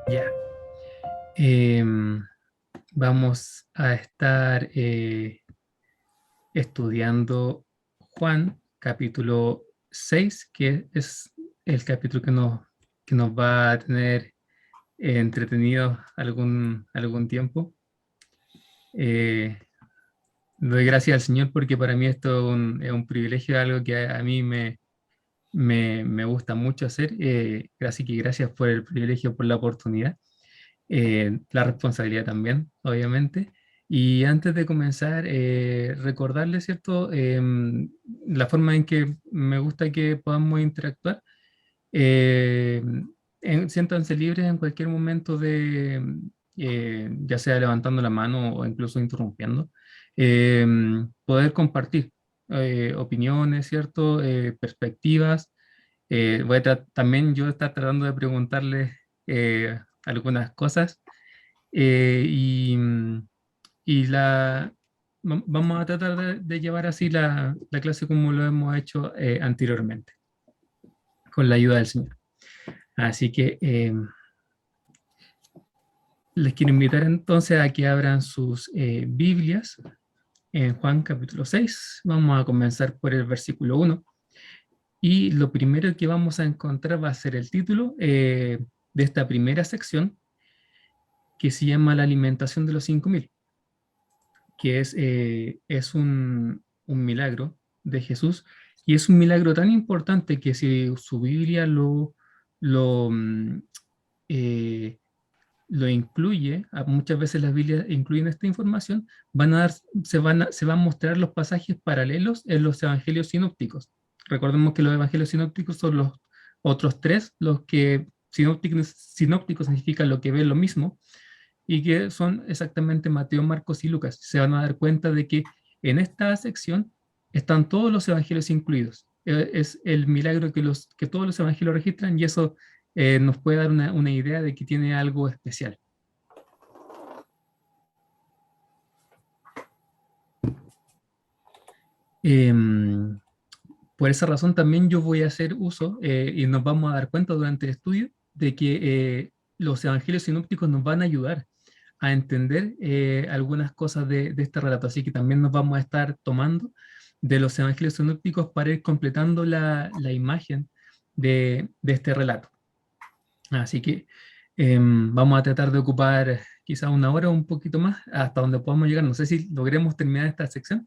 Ya. Em, Vamos a estar estudiando Juan, capítulo 6, que es el capítulo que nos va a tener entretenidos algún tiempo. Eh, Doy gracias al Señor porque para mí esto es un privilegio, algo que a mí me gusta mucho hacer. Así que gracias por el privilegio, por la oportunidad. La responsabilidad también, obviamente. Y antes de comenzar, recordarles, ¿cierto? La forma en que me gusta que podamos interactuar. Eh, Siéntanse libres en cualquier momento ya sea levantando la mano o incluso interrumpiendo, eh, poder compartir opiniones, ¿cierto? Perspectivas. También yo estar tratando de preguntarles algunas cosas y vamos a tratar de llevar así la clase como lo hemos hecho anteriormente, con la ayuda del Señor. Así que les quiero invitar entonces a que abran sus Biblias en Juan capítulo 6. Vamos a comenzar por el versículo 1. Y lo primero que vamos a encontrar va a ser el título de esta primera sección, que se llama La alimentación de los 5.000, que es un milagro de Jesús, y es un milagro tan importante que si su Biblia lo, mm, eh, lo incluye, muchas veces las Biblias incluyen esta información, se van a mostrar los pasajes paralelos en los evangelios sinópticos. Recordemos que los evangelios sinópticos son los otros tres, los que sinópticos significa lo que ve lo mismo, y que son exactamente Mateo, Marcos y Lucas. Se van a dar cuenta de que en esta sección están todos los evangelios incluidos. Es el milagro que todos los evangelios registran, y eso nos puede dar una idea de que tiene algo especial. Em, por esa razón también yo voy a hacer uso, y nos vamos a dar cuenta durante el estudio, de que los evangelios sinópticos nos van a ayudar a entender algunas cosas de este relato. Así que también nos vamos a estar tomando de los evangelios sinópticos para ir completando la imagen de este relato. Así que vamos a tratar de ocupar quizá una hora o un poquito más hasta donde podamos llegar. No sé si logremos terminar esta sección,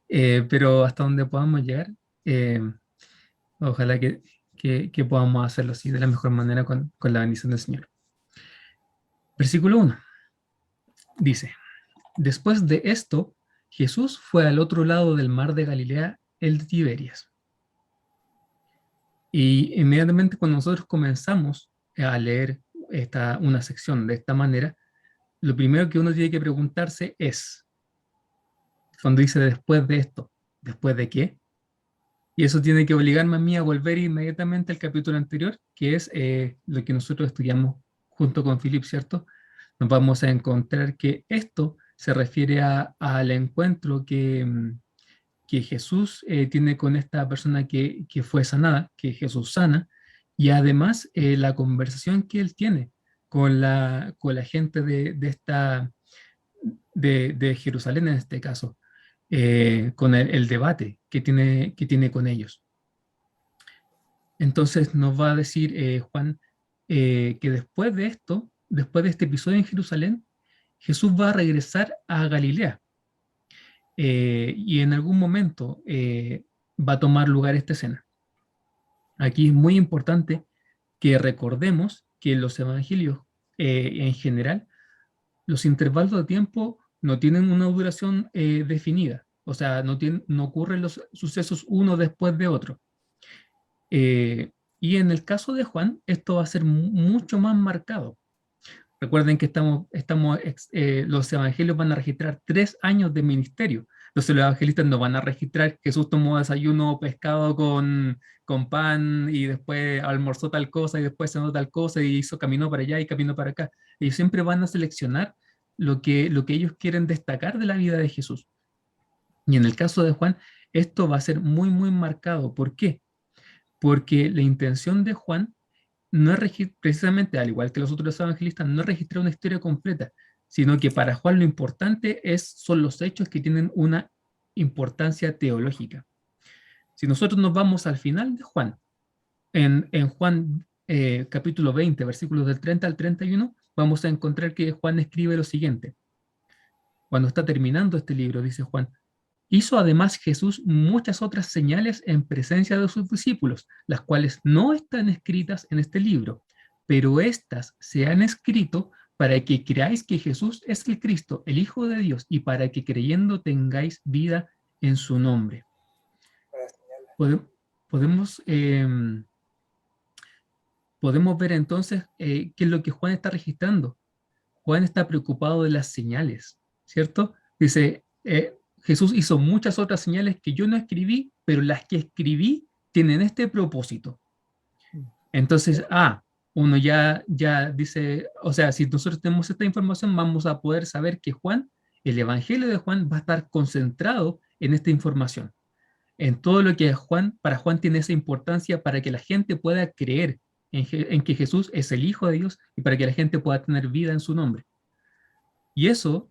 pero hasta donde podamos llegar. eh, Ojalá que podamos hacerlo así de la mejor manera con la bendición del Señor. Versículo 1 dice: Después de esto, Jesús fue al otro lado del mar de Galilea, el de Tiberias. Y inmediatamente cuando nosotros comenzamos a leer una sección de esta manera, lo primero que uno tiene que preguntarse es, cuando dice después de esto, ¿después de qué? Y eso tiene que obligarme a mí a volver inmediatamente al capítulo anterior, que es lo que nosotros estudiamos junto con Philip, ¿cierto? Nos vamos a encontrar que esto se refiere al encuentro que Jesús tiene con esta persona que fue sanada, que Jesús sana, y además la conversación que él tiene con la gente de Jerusalén en este caso, con el debate que tiene con ellos. Entonces nos va a decir Juan que después de esto, después de este episodio en Jerusalén, Jesús va a regresar a Galilea, y en algún momento va a tomar lugar esta escena. Aquí es muy importante que recordemos que los evangelios en general, los intervalos de tiempo no tienen una duración definida, o sea, no ocurren los sucesos uno después de otro. Y en el caso de Juan, esto va a ser mucho más marcado. Recuerden que los evangelios van a registrar 3 años de ministerio. Entonces los evangelistas no van a registrar Jesús tomó desayuno pescado con pan y después almorzó tal cosa y después cenó tal cosa y caminó para allá y caminó para acá. Ellos siempre van a seleccionar lo que ellos quieren destacar de la vida de Jesús. Y en el caso de Juan, esto va a ser muy, muy marcado. ¿Por qué? Porque la intención de Juan no es precisamente, al igual que los otros evangelistas, no es registrar una historia completa, sino que para Juan lo importante son los hechos que tienen una importancia teológica. Si nosotros nos vamos al final de Juan, en Juan capítulo 20, versículos del 30 al 31, vamos a encontrar que Juan escribe lo siguiente. Cuando está terminando este libro, dice Juan, hizo además Jesús muchas otras señales en presencia de sus discípulos, las cuales no están escritas en este libro, pero estas se han escrito para que creáis que Jesús es el Cristo, el Hijo de Dios, y para que creyendo tengáis vida en su nombre. Podemos, podemos ver entonces qué es lo que Juan está registrando. Juan está preocupado de las señales, ¿cierto? Dice, Jesús hizo muchas otras señales que yo no escribí, pero las que escribí tienen este propósito. Entonces, uno ya dice, o sea, si nosotros tenemos esta información, vamos a poder saber que Juan, el Evangelio de Juan va a estar concentrado en esta información, en todo lo que para Juan tiene esa importancia para que la gente pueda creer en que Jesús es el Hijo de Dios y para que la gente pueda tener vida en su nombre. Y eso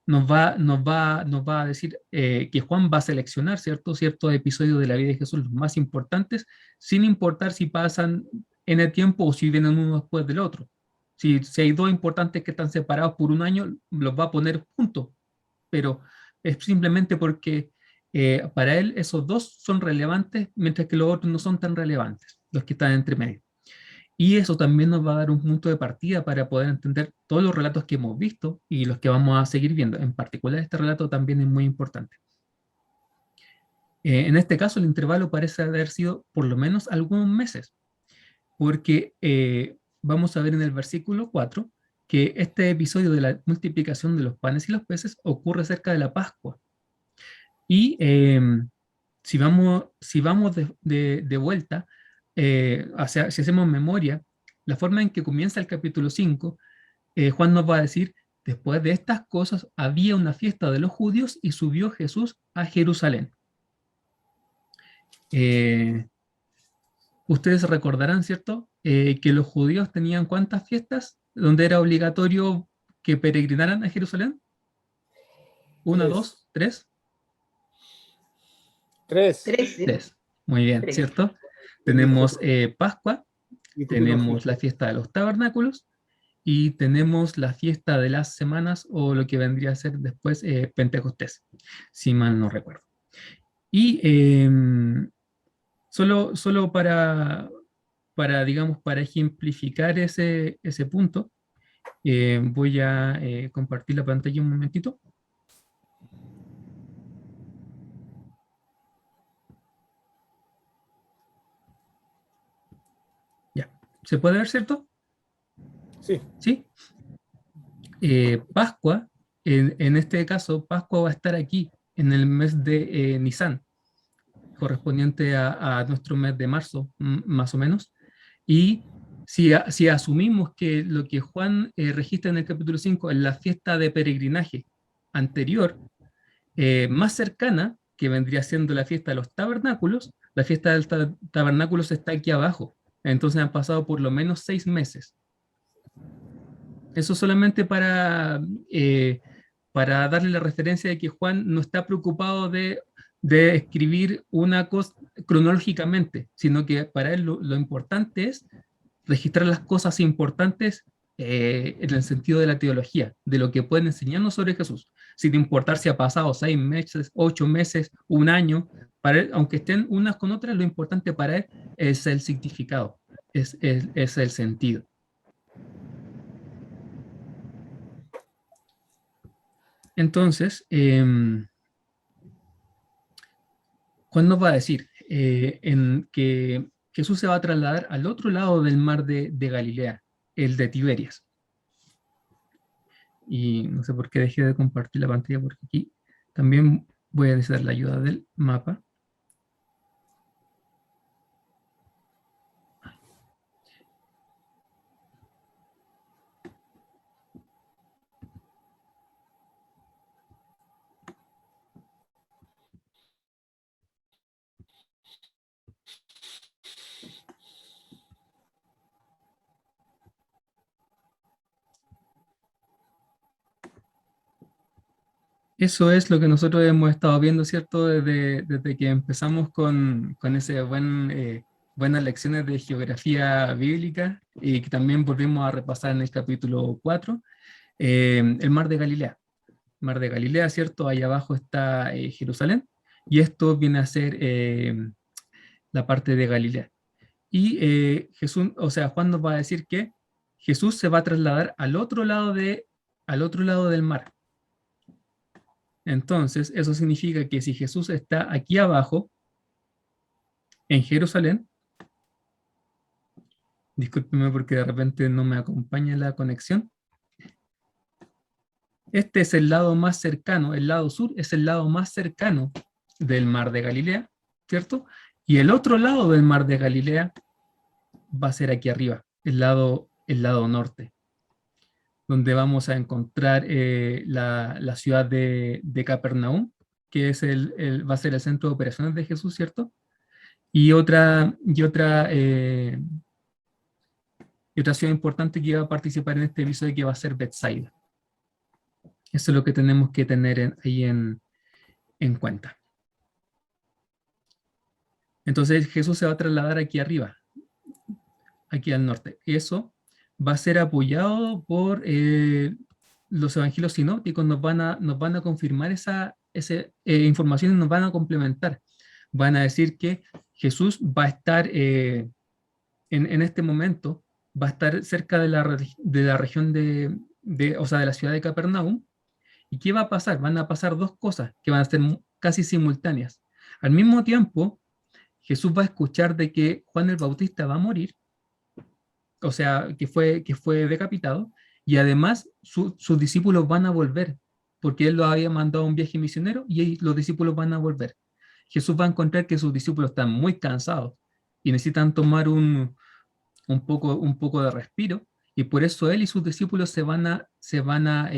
nos va a decir que Juan va a seleccionar ciertos episodios de la vida de Jesús, los más importantes, sin importar si pasan en el tiempo o si vienen uno después del otro. Si hay dos importantes que están separados por un año, los va a poner juntos, pero es simplemente porque para él esos dos son relevantes, mientras que los otros no son tan relevantes, los que están entre medio. Y eso también nos va a dar un punto de partida para poder entender todos los relatos que hemos visto y los que vamos a seguir viendo. En particular, este relato también es muy importante. En este caso, el intervalo parece haber sido por lo menos algunos meses, porque vamos a ver en el versículo 4 que este episodio de la multiplicación de los panes y los peces ocurre cerca de la Pascua. Y si vamos de vuelta, si hacemos memoria, la forma en que comienza el capítulo 5, Juan nos va a decir, después de estas cosas había una fiesta de los judíos y subió Jesús a Jerusalén. Ustedes recordarán, ¿cierto? Que los judíos tenían ¿cuántas fiestas donde era obligatorio que peregrinaran a Jerusalén? ¿Una, dos, tres? Tres. Tres. Muy bien, ¿cierto? Tenemos Pascua, tenemos la fiesta de los tabernáculos y tenemos la fiesta de las semanas o lo que vendría a ser después Pentecostés, si mal no recuerdo. Y solo digamos, para ejemplificar ese punto, voy a compartir la pantalla un momentito. Ya, ¿se puede ver, cierto? Sí. ¿Sí? Pascua, en este caso, Pascua va a estar aquí, en el mes de Nisan, correspondiente a nuestro mes de marzo, más o menos. Y si asumimos que lo que Juan registra en el capítulo 5 es la fiesta de peregrinaje anterior, más cercana, que vendría siendo la fiesta de los tabernáculos, la fiesta del tabernáculos está aquí abajo. Entonces han pasado por lo menos 6 meses. Eso solamente para darle la referencia de que Juan no está preocupado de escribir una cosa cronológicamente, sino que para él lo importante es registrar las cosas importantes en el sentido de la teología, de lo que pueden enseñarnos sobre Jesús, sin importar si ha pasado 6 meses, 8 meses, un año, para él, aunque estén unas con otras, lo importante para él es el significado, es el sentido. Entonces, Juan nos va a decir en que Jesús se va a trasladar al otro lado del mar de Galilea, el de Tiberias. Y no sé por qué dejé de compartir la pantalla, porque aquí también voy a necesitar la ayuda del mapa. Eso es lo que nosotros hemos estado viendo, ¿cierto? Desde que empezamos con ese buenas lecciones de geografía bíblica y que también volvimos a repasar en el capítulo 4, el mar de Galilea. Mar de Galilea, ¿cierto? Ahí abajo está Jerusalén y esto viene a ser la parte de Galilea. Y Jesús, o sea, Juan nos va a decir que Jesús se va a trasladar al otro lado del mar. Entonces, eso significa que si Jesús está aquí abajo, en Jerusalén, discúlpeme porque de repente no me acompaña la conexión, este es el lado más cercano, el lado sur es el lado más cercano del mar de Galilea, ¿cierto? Y el otro lado del mar de Galilea va a ser aquí arriba, el lado norte, donde vamos a encontrar la ciudad de Capernaum, que es va a ser el centro de operaciones de Jesús, ¿cierto? Y otra ciudad importante que va a participar en este episodio que va a ser Bethsaida. Eso es lo que tenemos que tener ahí en cuenta. Entonces Jesús se va a trasladar aquí arriba, aquí al norte. Eso va a ser apoyado por los evangelios sinópticos, nos van a confirmar esa información y nos van a complementar. Van a decir que Jesús va a estar en este momento, va a estar cerca de la región o sea, de la ciudad de Capernaum. ¿Y qué va a pasar? Van a pasar dos cosas que van a ser casi simultáneas. Al mismo tiempo, Jesús va a escuchar de que Juan el Bautista va a morir, o sea, que fue decapitado, y además sus discípulos van a volver, porque él los había mandado a un viaje misionero y los discípulos van a volver. Jesús va a encontrar que sus discípulos están muy cansados y necesitan tomar un poco de respiro, y por eso él y sus discípulos se van a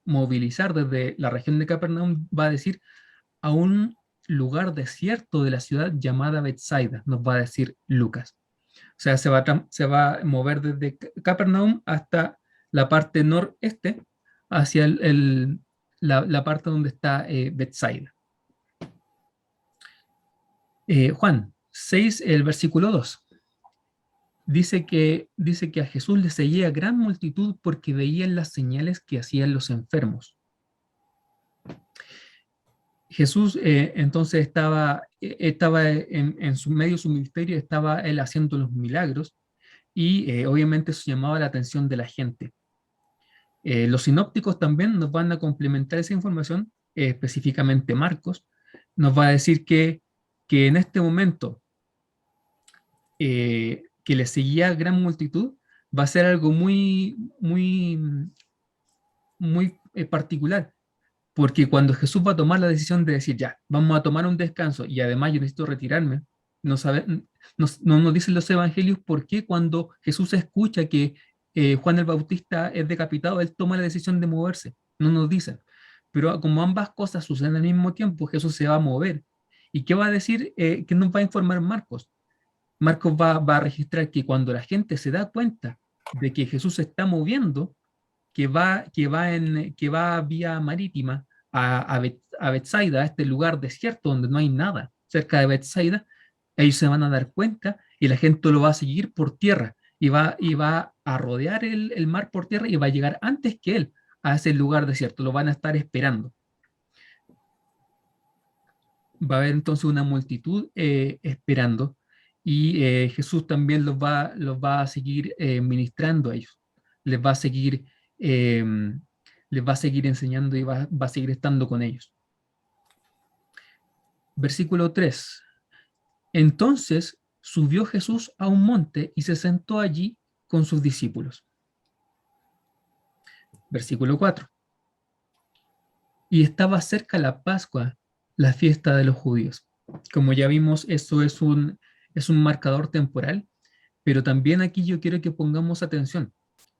movilizar desde la región de Capernaum, va a decir, a un lugar desierto de la ciudad llamada Bethsaida, nos va a decir Lucas. O sea, se va a mover desde Capernaum hasta la parte noreste, hacia la parte donde está Bethsaida. Juan 6, el versículo 2. Dice que a Jesús le seguía gran multitud porque veían las señales que hacían los enfermos. Jesús entonces estaba en su medio, su ministerio, estaba él haciendo los milagros y obviamente eso llamaba la atención de la gente. Los sinópticos también nos van a complementar esa información, específicamente Marcos, nos va a decir que en este momento que le seguía gran multitud va a ser algo muy particular, porque cuando Jesús va a tomar la decisión de decir, ya, vamos a tomar un descanso y además yo necesito retirarme, no nos dicen los evangelios por qué cuando Jesús escucha que Juan el Bautista es decapitado, él toma la decisión de moverse, no nos dicen. Pero como ambas cosas suceden al mismo tiempo, Jesús se va a mover. ¿Y qué va a decir? ¿Qué nos va a informar Marcos? Marcos va a registrar que cuando la gente se da cuenta de que Jesús se está moviendo, que va vía marítima a Bethsaida, a este lugar desierto donde no hay nada cerca de Bethsaida, ellos se van a dar cuenta y la gente lo va a seguir por tierra y va a rodear el mar por tierra y va a llegar antes que él a ese lugar desierto, lo van a estar esperando. Va a haber entonces una multitud esperando y Jesús también los va a seguir ministrando a ellos, les va a seguir, eh, les va a seguir enseñando y va a seguir estando con ellos. Versículo 3. Entonces subió Jesús a un monte y se sentó allí con sus discípulos. Versículo 4. Y estaba cerca la Pascua, la fiesta de los judíos. Como ya vimos, eso es un marcador temporal, pero también aquí yo quiero que pongamos atención,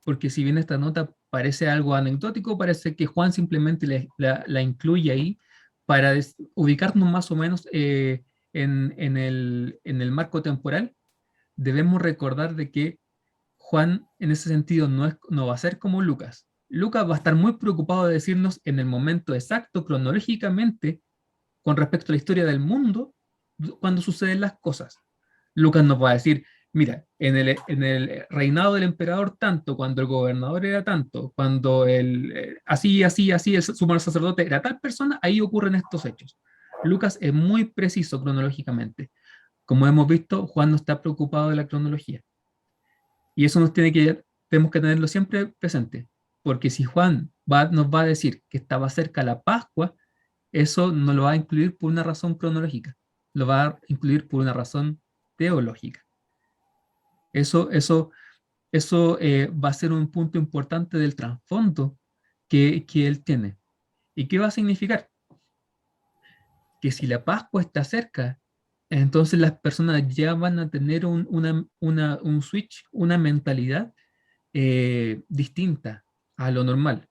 porque si bien esta nota parece algo anecdótico, parece que Juan simplemente la incluye ahí para ubicarnos más o menos en el marco temporal. Debemos recordar de que Juan en ese sentido no va a ser como Lucas. Lucas va a estar muy preocupado de decirnos en el momento exacto, cronológicamente, con respecto a la historia del mundo, cuando suceden las cosas. Lucas nos va a decir, mira, en el reinado del emperador tanto, cuando el gobernador era tanto, cuando así, el sumo sacerdote era tal persona, ahí ocurren estos hechos. Lucas es muy preciso cronológicamente. Como hemos visto, Juan no está preocupado de la cronología. Y eso tenemos que tenerlo siempre presente. Porque si Juan nos va a decir que estaba cerca la Pascua, eso no lo va a incluir por una razón cronológica, lo va a incluir por una razón teológica. Eso, eso, eso va a ser un punto importante del trasfondo que él tiene. ¿Y qué va a significar? Que si la Pascua está cerca, entonces las personas ya van a tener un switch, una mentalidad distinta a lo normal.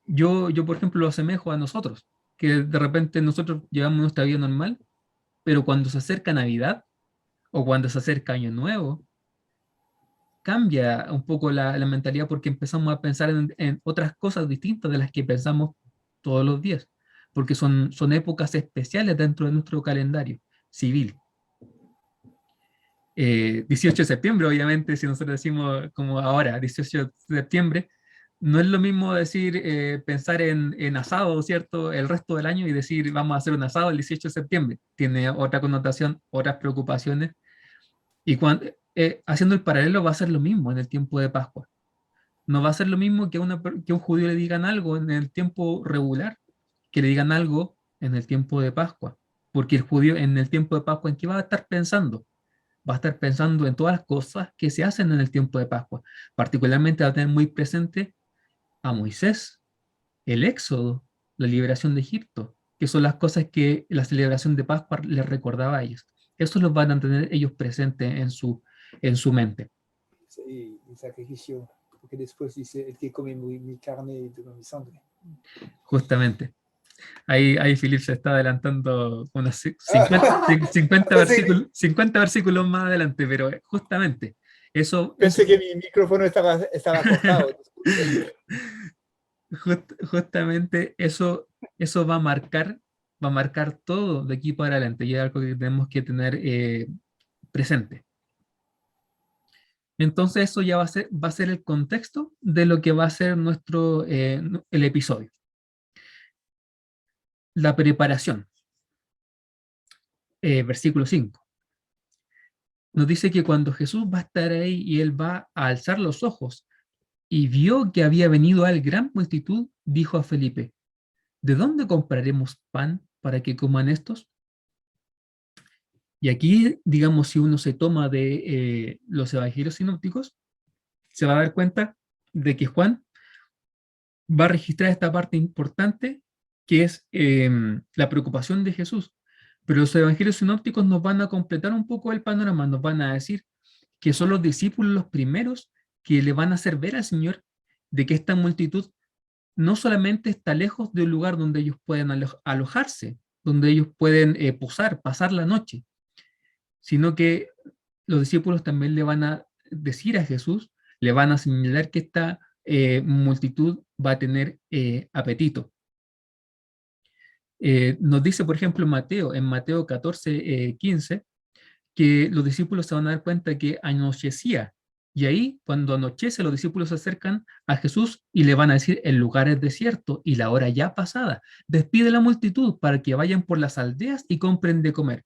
Yo, por ejemplo, lo asemejo a nosotros, que de repente nosotros llevamos nuestra vida normal, pero cuando se acerca Navidad o cuando se acerca Año Nuevo, cambia un poco la mentalidad porque empezamos a pensar en otras cosas distintas de las que pensamos todos los días, porque son épocas especiales dentro de nuestro calendario civil. 18 de septiembre, obviamente, si nosotros decimos como ahora, 18 de septiembre, no es lo mismo decir, pensar en asado, ¿cierto? El resto del año y decir, vamos a hacer un asado el 18 de septiembre. Tiene otra connotación, otras preocupaciones. Y haciendo el paralelo va a ser lo mismo en el tiempo de Pascua. No va a ser lo mismo que a un judío le digan algo en el tiempo regular, que le digan algo en el tiempo de Pascua. Porque el judío en el tiempo de Pascua, ¿en qué va a estar pensando? Va a estar pensando en todas las cosas que se hacen en el tiempo de Pascua. Particularmente va a tener muy presente a Moisés, el Éxodo, la liberación de Egipto, que son las cosas que la celebración de Pascua les recordaba a ellos. Eso los van a tener ellos presentes en su mente. Sí, el sacrificio, porque después dice, el que come mi carne y toma mi sangre. Justamente. Ahí Philip se está adelantando unos 50 50 versículos más adelante, pero justamente eso Pensé que mi micrófono estaba cortado. justamente eso va a marcar todo de aquí para adelante y es algo que tenemos que tener presente. Entonces eso ya va a ser el contexto de lo que va a ser el episodio. La preparación, versículo 5. Nos dice que cuando Jesús va a estar ahí y él va a alzar los ojos y vio que había venido a él gran multitud, dijo a Felipe, ¿de dónde compraremos pan para que coman estos? Y aquí, digamos, si uno se toma de los evangelios sinópticos, se va a dar cuenta de que Juan va a registrar esta parte importante que es la preocupación de Jesús. Pero los evangelios sinópticos nos van a completar un poco el panorama, nos van a decir que son los discípulos los primeros que le van a hacer ver al Señor de que esta multitud no solamente está lejos de un lugar donde ellos pueden alojarse, donde ellos pueden posar, pasar la noche, sino que los discípulos también le van a decir a Jesús, le van a señalar que esta multitud va a tener apetito. Nos dice, por ejemplo, en Mateo 14, 15, que los discípulos se van a dar cuenta que anochecía. Y ahí, cuando anochece, los discípulos se acercan a Jesús y le van a decir, el lugar es desierto y la hora ya pasada. Despide la multitud para que vayan por las aldeas y compren de comer.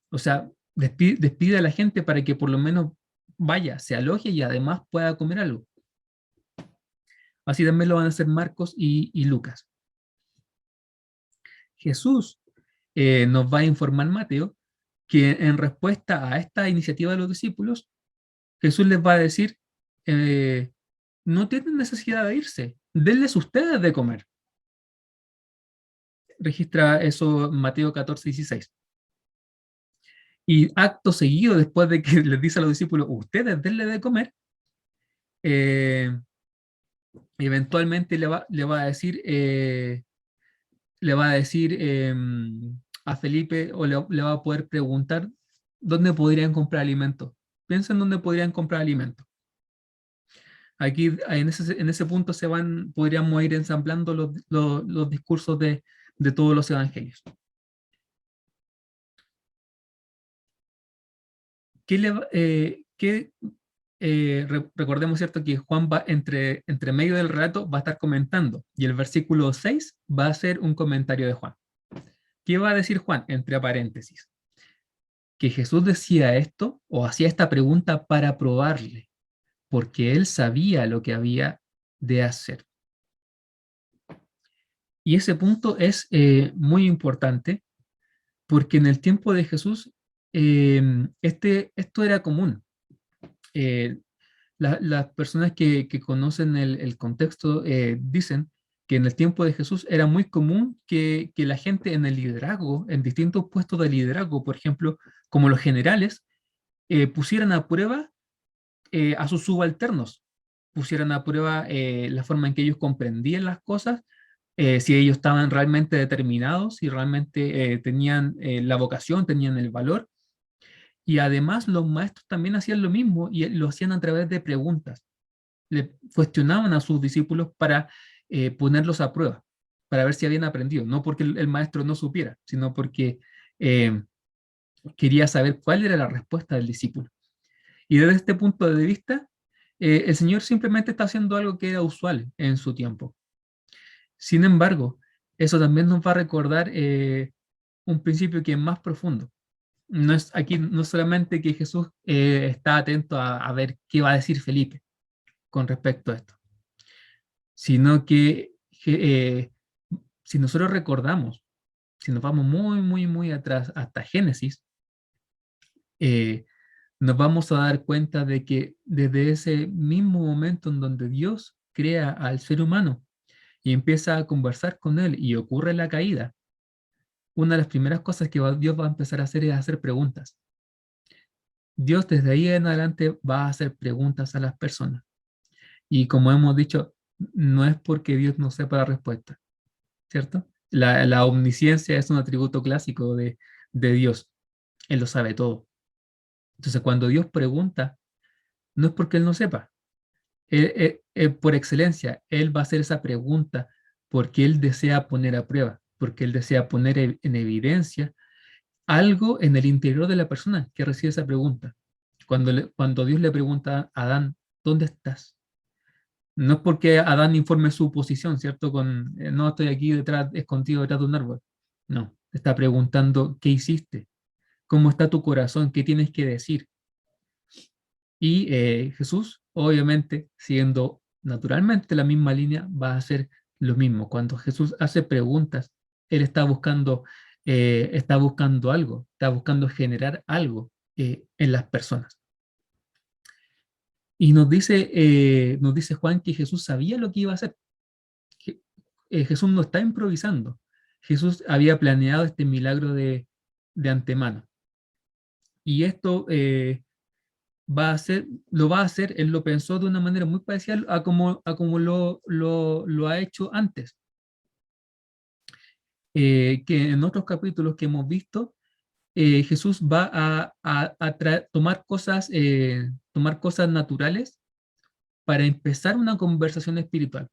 O sea, despide a la gente para que por lo menos vaya, se aloje y además pueda comer algo. Así también lo van a hacer Marcos y Lucas. Jesús nos va a informar Mateo que en respuesta a esta iniciativa de los discípulos, Jesús les va a decir, no tienen necesidad de irse, denles ustedes de comer. Registra eso Mateo 14, 16. Y acto seguido, después de que les dice a los discípulos, ustedes denle de comer, eh, eventualmente le va a decir a Felipe o le va a poder preguntar dónde podrían comprar alimentos. Piensa en dónde podrían comprar alimentos. Aquí en ese punto podríamos ir ensamblando los discursos de todos los evangelios. Recordemos, ¿cierto?, que Juan va entre medio del relato, va a estar comentando, y el versículo 6 va a ser un comentario de Juan. ¿Qué va a decir Juan? Entre paréntesis. Que Jesús decía esto o hacía esta pregunta para probarle, porque él sabía lo que había de hacer. Y ese punto es muy importante, porque en el tiempo de Jesús esto era común. Eh, las personas que conocen el contexto dicen que en el tiempo de Jesús era muy común que la gente en el liderazgo, en distintos puestos de liderazgo, por ejemplo, como los generales, pusieran a prueba a sus subalternos, pusieran a prueba la forma en que ellos comprendían las cosas, si ellos estaban realmente determinados, si realmente tenían la vocación, tenían el valor. Y además los maestros también hacían lo mismo y lo hacían a través de preguntas. Le cuestionaban a sus discípulos para ponerlos a prueba, para ver si habían aprendido, no porque el maestro no supiera, sino porque eh, quería saber cuál era la respuesta del discípulo. Y desde este punto de vista, el Señor simplemente está haciendo algo que era usual en su tiempo. Sin embargo, eso también nos va a recordar un principio que es más profundo. Aquí no solamente que Jesús está atento a ver qué va a decir Felipe con respecto a esto, sino que si nosotros recordamos, si nos vamos muy, muy, muy atrás hasta Génesis, eh, nos vamos a dar cuenta de que desde ese mismo momento en donde Dios crea al ser humano y empieza a conversar con él y ocurre la caída, una de las primeras cosas que Dios va a empezar a hacer es hacer preguntas. Dios desde ahí en adelante va a hacer preguntas a las personas. Y como hemos dicho, no es porque Dios no sepa la respuesta, ¿cierto? La omnisciencia es un atributo clásico de Dios. Él lo sabe todo. Entonces, cuando Dios pregunta, no es porque Él no sepa. Por excelencia, Él va a hacer esa pregunta porque Él desea poner a prueba, porque Él desea poner en evidencia algo en el interior de la persona que recibe esa pregunta. Cuando Dios le pregunta a Adán, ¿dónde estás? No es porque Adán informe su posición, ¿cierto? No estoy aquí detrás, escondido detrás de un árbol. No, está preguntando, ¿qué hiciste? ¿Cómo está tu corazón? ¿Qué tienes que decir? Y Jesús, obviamente, siendo naturalmente la misma línea, va a hacer lo mismo. Cuando Jesús hace preguntas, Él está buscando algo, está buscando generar algo en las personas. Y nos dice Juan que Jesús sabía lo que iba a hacer. Jesús no está improvisando. Jesús había planeado este milagro de antemano. Y esto lo va a hacer, él lo pensó de una manera muy parecida a como lo ha hecho antes. Que en otros capítulos que hemos visto, Jesús va a tomar cosas naturales para empezar una conversación espiritual.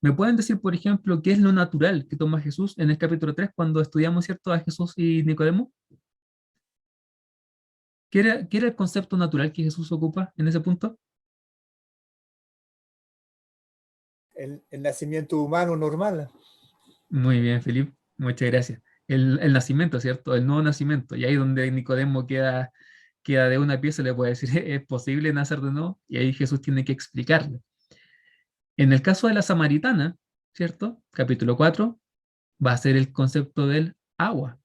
¿Me pueden decir, por ejemplo, qué es lo natural que toma Jesús en el capítulo 3 cuando estudiamos, ¿cierto?, a Jesús y Nicodemo? Qué era el concepto natural que Jesús ocupa en ese punto? El nacimiento humano normal. Muy bien, Felipe. Muchas gracias. El nacimiento, ¿cierto? El nuevo nacimiento. Y ahí donde Nicodemo queda de una pieza, le puede decir, ¿es posible nacer de nuevo? Y ahí Jesús tiene que explicarle. En el caso de la samaritana, ¿cierto? Capítulo 4 va a ser el concepto del agua.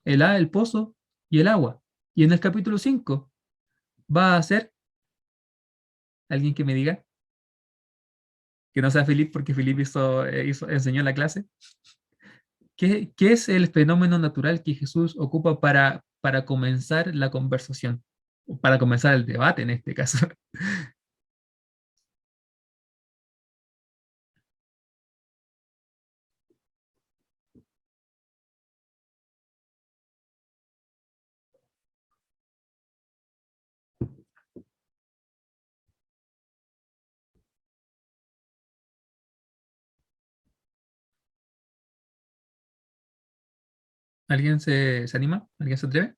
El pozo y el agua. Y en el capítulo 5 va a ser, alguien que me diga, que no sea Felipe, porque Felipe enseñó la clase. ¿Qué es el fenómeno natural que Jesús ocupa para comenzar la conversación? O para comenzar el debate en este caso. ¿Alguien se anima? ¿Alguien se atreve?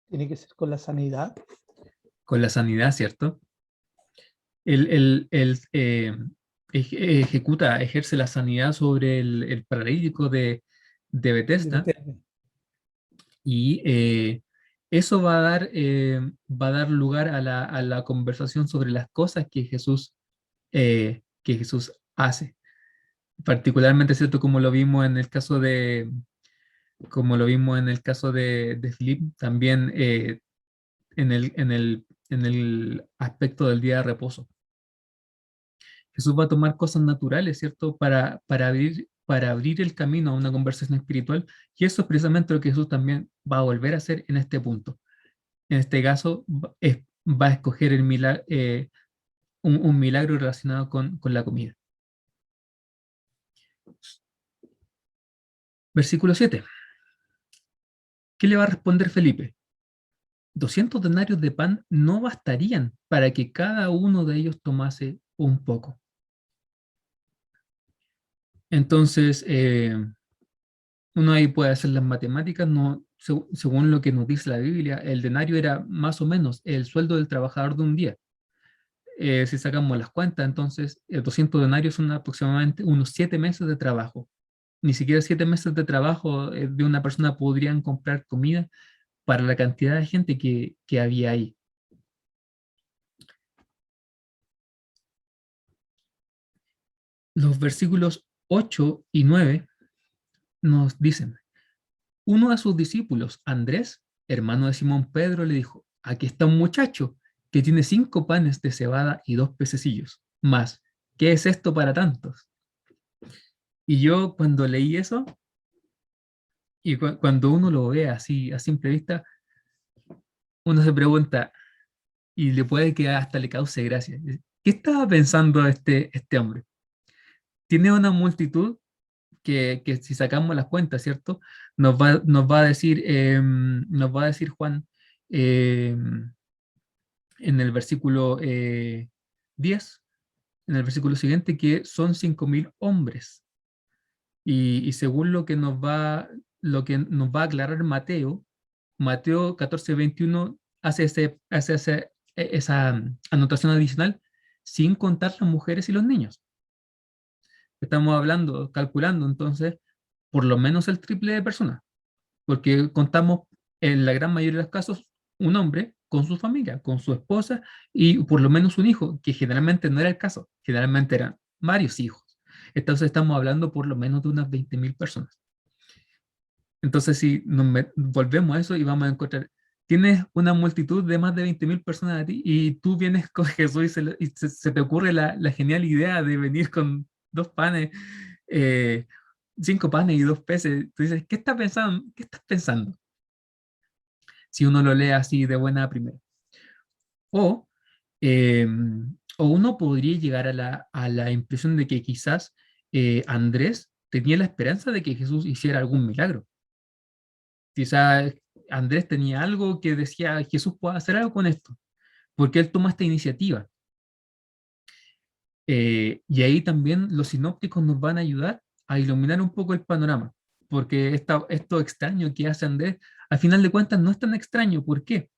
Tiene que ser con la sanidad. Con la sanidad, ¿cierto? Él ejerce la sanidad sobre el paralítico de De Bethesda, Bethesda. y eso va a dar lugar a la conversación sobre las cosas que Jesús hace. Particularmente, ¿cierto? Como lo vimos en el caso de Filip, también en el aspecto del día de reposo. Jesús va a tomar cosas naturales, ¿cierto? Para abrir el camino a una conversación espiritual, y eso es precisamente lo que Jesús también va a volver a hacer en este punto. En este caso, va a escoger un milagro relacionado con la comida. Versículo 7. ¿Qué le va a responder Felipe? 200 denarios de pan no bastarían para que cada uno de ellos tomase un poco. Entonces, uno ahí puede hacer las matemáticas, no, según lo que nos dice la Biblia, el denario era más o menos el sueldo del trabajador de un día. Si sacamos las cuentas, entonces 200 denarios son aproximadamente unos 7 meses de trabajo. Ni siquiera 7 meses de trabajo de una persona podrían comprar comida para la cantidad de gente que había ahí. Los versículos 8 y 9 nos dicen: uno de sus discípulos, Andrés, hermano de Simón Pedro, le dijo: aquí está un muchacho que tiene 5 panes de cebada y 2 pececillos. Más, ¿qué es esto para tantos? Y yo cuando leí eso, y cuando uno lo ve así a simple vista, uno se pregunta, y le puede que hasta le cause gracia: ¿qué estaba pensando este hombre? Tiene una multitud que si sacamos las cuentas, ¿cierto? Nos va a decir Juan, en el versículo 10, en el versículo siguiente, que son 5.000 hombres. Y según lo que nos va a aclarar Mateo 14:21 hace esa anotación adicional, sin contar las mujeres y los niños. Estamos hablando, calculando entonces, por lo menos el triple de personas, porque contamos en la gran mayoría de los casos un hombre con su familia, con su esposa y por lo menos un hijo, que generalmente no era el caso, generalmente eran varios hijos. Entonces estamos hablando por lo menos de unas 20.000 personas. Entonces si volvemos a eso y vamos a encontrar, tienes una multitud de más de 20.000 personas a ti y tú vienes con Jesús se te ocurre la genial idea de venir con 2 panes, eh, 5 panes y 2 peces. Tú dices, ¿qué estás pensando? ¿Qué estás pensando? Si uno lo lee así de buena primera. O, eh, o uno podría llegar a la impresión de que quizás Andrés tenía la esperanza de que Jesús hiciera algún milagro. Quizás Andrés tenía algo que decía: Jesús puede hacer algo con esto, porque él toma esta iniciativa. Y ahí también los sinópticos nos van a ayudar a iluminar un poco el panorama, porque esto extraño que hace Andrés, al final de cuentas no es tan extraño. ¿Por qué?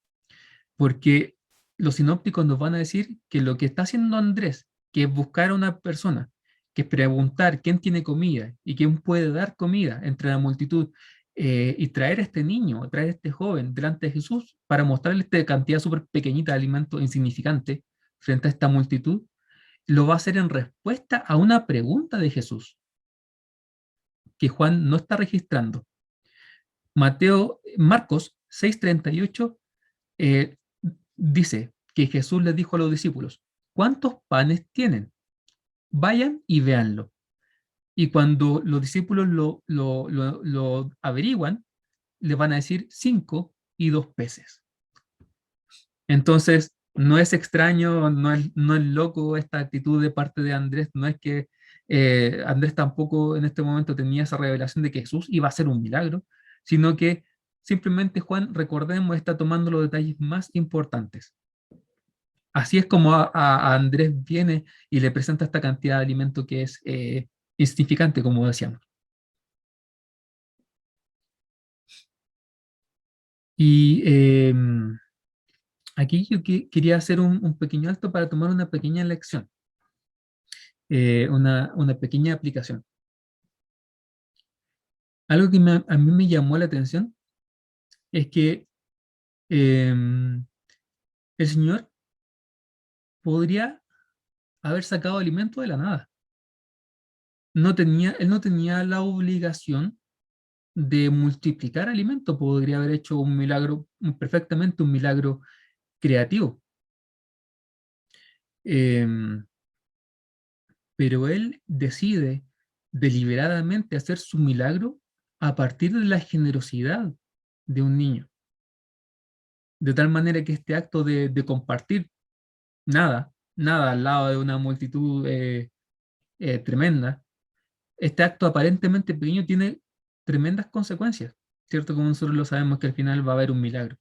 Porque los sinópticos nos van a decir que lo que está haciendo Andrés, que es buscar a una persona, que es preguntar quién tiene comida y quién puede dar comida entre la multitud, y traer a este niño, traer a este joven delante de Jesús para mostrarle esta cantidad súper pequeñita de alimento insignificante frente a esta multitud, lo va a hacer en respuesta a una pregunta de Jesús que Juan no está registrando. Marcos 6:38 eh, dice que Jesús les dijo a los discípulos: ¿cuántos panes tienen? Vayan y véanlo. Y cuando los discípulos lo averiguan, le van a decir 5 y 2 peces. Entonces, no es extraño, no es loco esta actitud de parte de Andrés, no es que Andrés tampoco en este momento tenía esa revelación de que Jesús iba a hacer un milagro, sino que simplemente Juan, recordemos, está tomando los detalles más importantes. Así es como a Andrés viene y le presenta esta cantidad de alimento que es insignificante, como decíamos. Y aquí yo quería hacer un pequeño alto para tomar una pequeña lección, una pequeña aplicación. Algo que a mí me llamó la atención es que el Señor podría haber sacado alimento de la nada. Él no tenía la obligación de multiplicar alimento, podría haber hecho un milagro, perfectamente un milagro creativo. Pero él decide deliberadamente hacer su milagro a partir de la generosidad de un niño. De tal manera que este acto de compartir nada al lado de una multitud tremenda, este acto aparentemente pequeño tiene tremendas consecuencias, ¿cierto? Como nosotros lo sabemos que al final va a haber un milagro.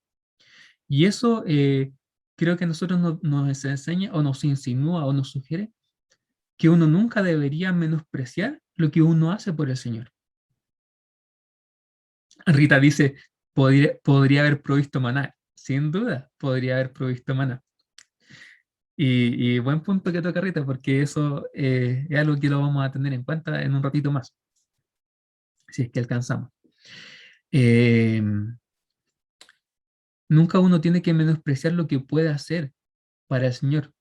Y eso creo que a nosotros nos enseña o nos insinúa o nos sugiere que uno nunca debería menospreciar lo que uno hace por el Señor. Rita dice, podría haber provisto maná. Sin duda, podría haber provisto maná. Y buen punto que toca Rita, porque eso es algo que lo vamos a tener en cuenta en un ratito más, si es que alcanzamos. Eh, Nunca uno tiene que menospreciar lo que puede hacer para el Señor,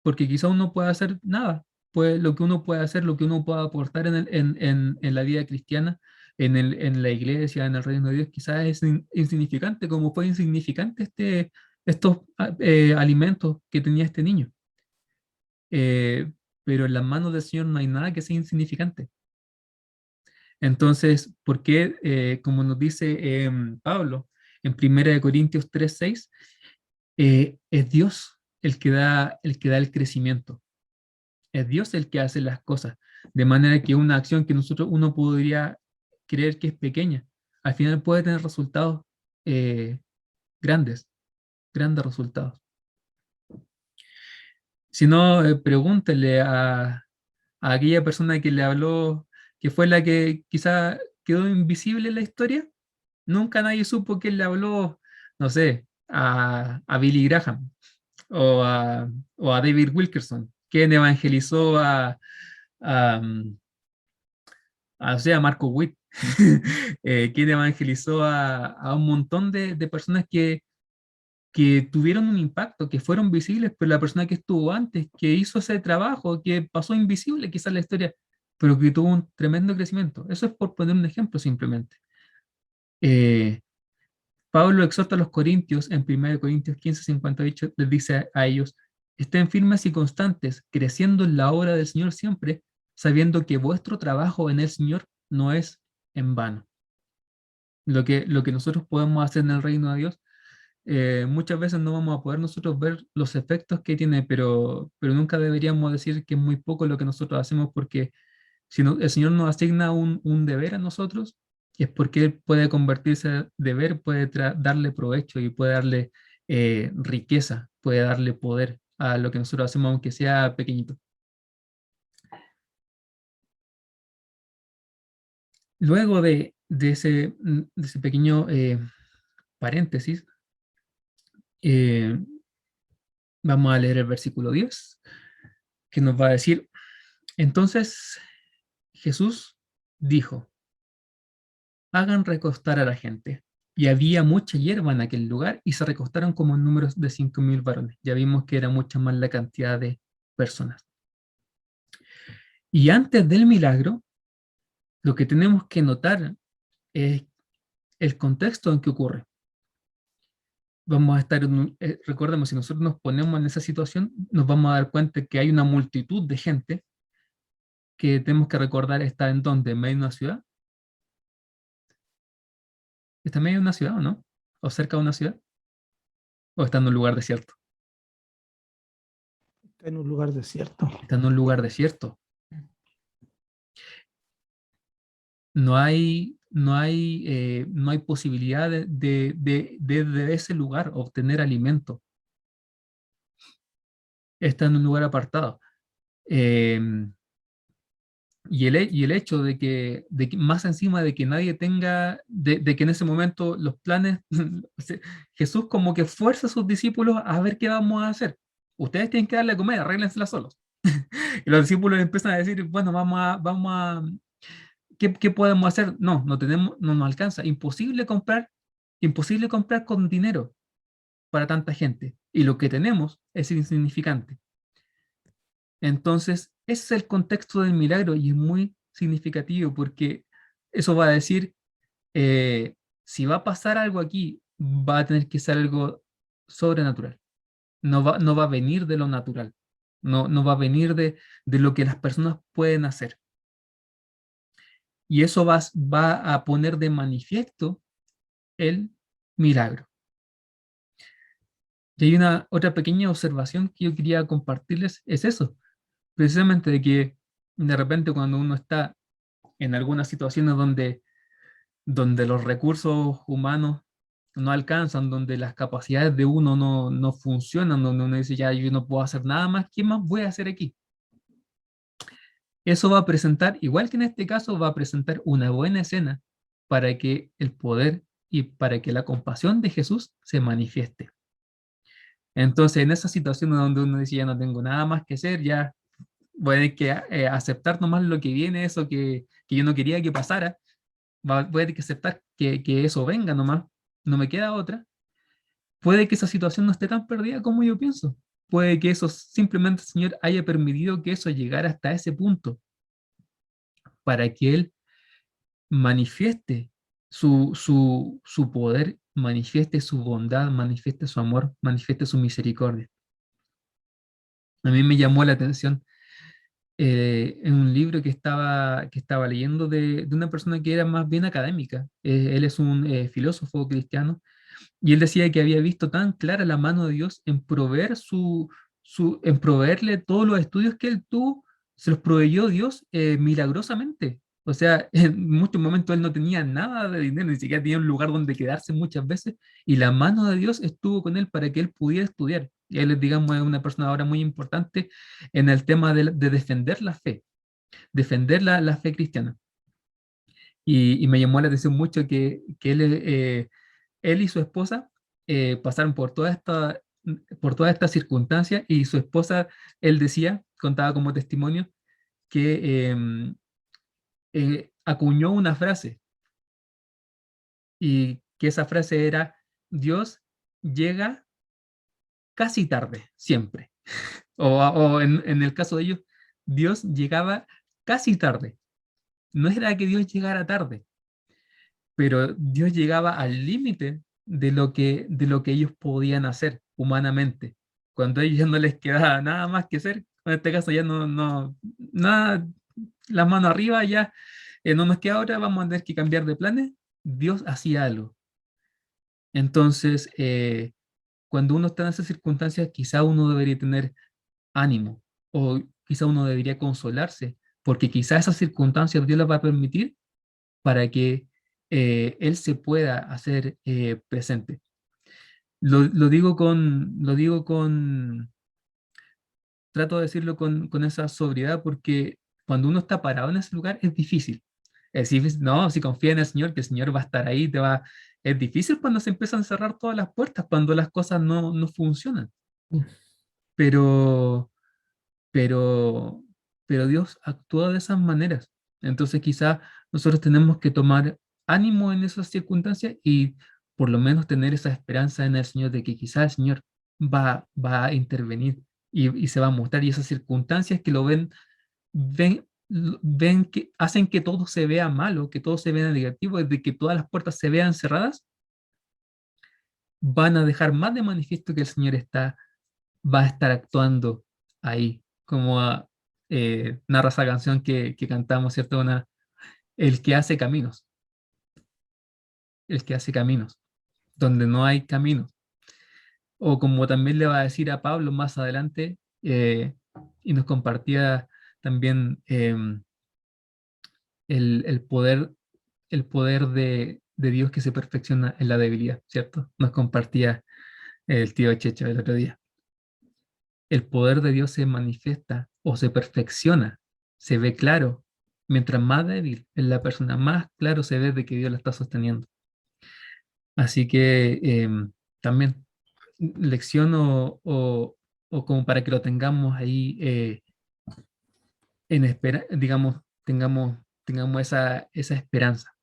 porque quizá uno pueda hacer nada, pues lo que uno puede hacer, lo que uno pueda aportar en la vida cristiana, en la iglesia, en el reino de Dios, quizás es insignificante, como fue insignificante estos alimentos que tenía este niño. Pero en las manos del Señor no hay nada que sea insignificante. Entonces, ¿por qué, como nos dice Pablo en 1 Corintios 3:6, es Dios el que da el crecimiento? Es Dios el que hace las cosas, de manera que una acción que uno podría creer que es pequeña, al final puede tener resultados eh, grandes, grandes resultados. Si no, pregúntele a aquella persona que le habló, que fue la que quizá quedó invisible en la historia. Nunca nadie supo que él le habló, no sé, a Billy Graham o a David Wilkerson, quien evangelizó o sea, a Marco Witt, quien evangelizó a un montón de personas que tuvieron un impacto, que fueron visibles, pero la persona que estuvo antes, que hizo ese trabajo, que pasó invisible quizás en la historia, pero que tuvo un tremendo crecimiento. Eso es por poner un ejemplo simplemente. Eh, Pablo exhorta a los corintios en 1 Corintios 15:58, les dice a ellos, estén firmes y constantes, creciendo en la obra del Señor siempre, sabiendo que vuestro trabajo en el Señor no es en vano. Lo que nosotros podemos hacer en el reino de Dios, muchas veces no vamos a poder nosotros ver los efectos que tiene, pero nunca deberíamos decir que es muy poco lo que nosotros hacemos, porque si el Señor nos asigna un deber a nosotros, es porque Él puede convertirse deber, puede darle provecho y puede darle riqueza, puede darle poder a lo que nosotros hacemos, aunque sea pequeñito. Luego de ese pequeño paréntesis, eh, vamos a leer el versículo 10, que nos va a decir, entonces Jesús dijo, hagan recostar a la gente. Y había mucha hierba en aquel lugar y se recostaron como en números de 5.000 varones. Ya vimos que era mucha más la cantidad de personas. Y antes del milagro, lo que tenemos que notar es el contexto en que ocurre. Vamos a estar, recordemos, si nosotros nos ponemos en esa situación, nos vamos a dar cuenta que hay una multitud de gente que tenemos que recordar está en donde, en medio de una ciudad. ¿Está en medio de una ciudad o no? ¿O cerca de una ciudad? ¿O está en un lugar desierto? Está en un lugar desierto. Está en un lugar desierto. No hay posibilidad de ese lugar obtener alimento. Está en un lugar apartado. Eh, Y el hecho de que más encima de que nadie tenga, de que en ese momento los planes, Jesús como que fuerza a sus discípulos a ver qué vamos a hacer. Ustedes tienen que darle a comer, arréglensela solos. Y los discípulos empiezan a decir, bueno, vamos a, ¿qué podemos hacer? No, no tenemos, no nos alcanza. Imposible comprar con dinero para tanta gente. Y lo que tenemos es insignificante. Entonces, ese es el contexto del milagro y es muy significativo porque eso va a decir, si va a pasar algo aquí, va a tener que ser algo sobrenatural. No va a venir de lo natural. No va a venir de lo que las personas pueden hacer. Y eso va a poner de manifiesto el milagro. Y hay una otra pequeña observación que yo quería compartirles, es eso, precisamente de que de repente cuando uno está en algunas situaciones donde los recursos humanos no alcanzan, donde las capacidades de uno no funcionan, donde uno dice, ya, yo no puedo hacer nada más, ¿qué más voy a hacer aquí? Eso va a presentar, igual que en este caso, va a presentar una buena escena para que el poder y para que la compasión de Jesús se manifieste. Entonces, en esa situación donde uno dice, ya no tengo nada más que hacer, ya voy a tener que aceptar nomás lo que viene, eso que yo no quería que pasara, voy a tener que aceptar que eso venga nomás, no me queda otra. Puede que esa situación no esté tan perdida como yo pienso. Puede que eso simplemente el Señor haya permitido que eso llegara hasta ese punto para que Él manifieste su poder, manifieste su bondad, manifieste su amor, manifieste su misericordia. A mí me llamó la atención en un libro que estaba leyendo de una persona que era más bien académica. Él es un filósofo cristiano y él decía que había visto tan clara la mano de Dios en proveer en proveerle todos los estudios que él tuvo, se los proveyó Dios milagrosamente. O sea, en muchos momentos él no tenía nada de dinero, ni siquiera tenía un lugar donde quedarse muchas veces, y la mano de Dios estuvo con él para que él pudiera estudiar. Y él, digamos, es una persona ahora muy importante en el tema de defender la fe, defender la fe cristiana. Y me llamó la atención mucho que él y su esposa pasaron por todas estas circunstancias y su esposa, él decía, contaba como testimonio, que acuñó una frase y que esa frase era, Dios llega casi tarde, siempre. O en el caso de ellos, Dios llegaba casi tarde. No era que Dios llegara tarde, pero Dios llegaba al límite de lo que ellos podían hacer humanamente. Cuando a ellos ya no les quedaba nada más que hacer, en este caso ya nada, las manos arriba, ya no nos queda otra, vamos a tener que cambiar de planes, Dios hacía algo. Entonces, cuando uno está en esas circunstancias, quizá uno debería tener ánimo o quizá uno debería consolarse, porque quizá esas circunstancias Dios las va a permitir para que Él se pueda hacer presente. Lo digo trato de decirlo con esa sobriedad porque cuando uno está parado en ese lugar es difícil. Es difícil, no, si confía en el Señor, que el Señor va a estar ahí, es difícil cuando se empiezan a cerrar todas las puertas, cuando las cosas no funcionan. Pero, pero, pero Dios actúa de esas maneras. Entonces quizá nosotros tenemos que tomar ánimo en esas circunstancias y por lo menos tener esa esperanza en el Señor de que quizá el Señor va a intervenir y se va a mostrar. Y esas circunstancias que ven que hacen que todo se vea malo, que todo se vea negativo, de que todas las puertas se vean cerradas, van a dejar más de manifiesto que el Señor va a estar actuando ahí, como narra esa canción que cantamos, ¿cierto? El que hace caminos, el que hace caminos, donde no hay caminos. O como también le va a decir a Pablo más adelante, y nos compartía también el poder, el poder de Dios que se perfecciona en la debilidad, ¿cierto? Nos compartía el tío Checho el otro día. El poder de Dios se manifiesta o se perfecciona, se ve claro Mientras más débil es la persona, más claro se ve de que Dios la está sosteniendo. Así que también lección o como para que lo tengamos ahí en espera, digamos, tengamos esa esperanza.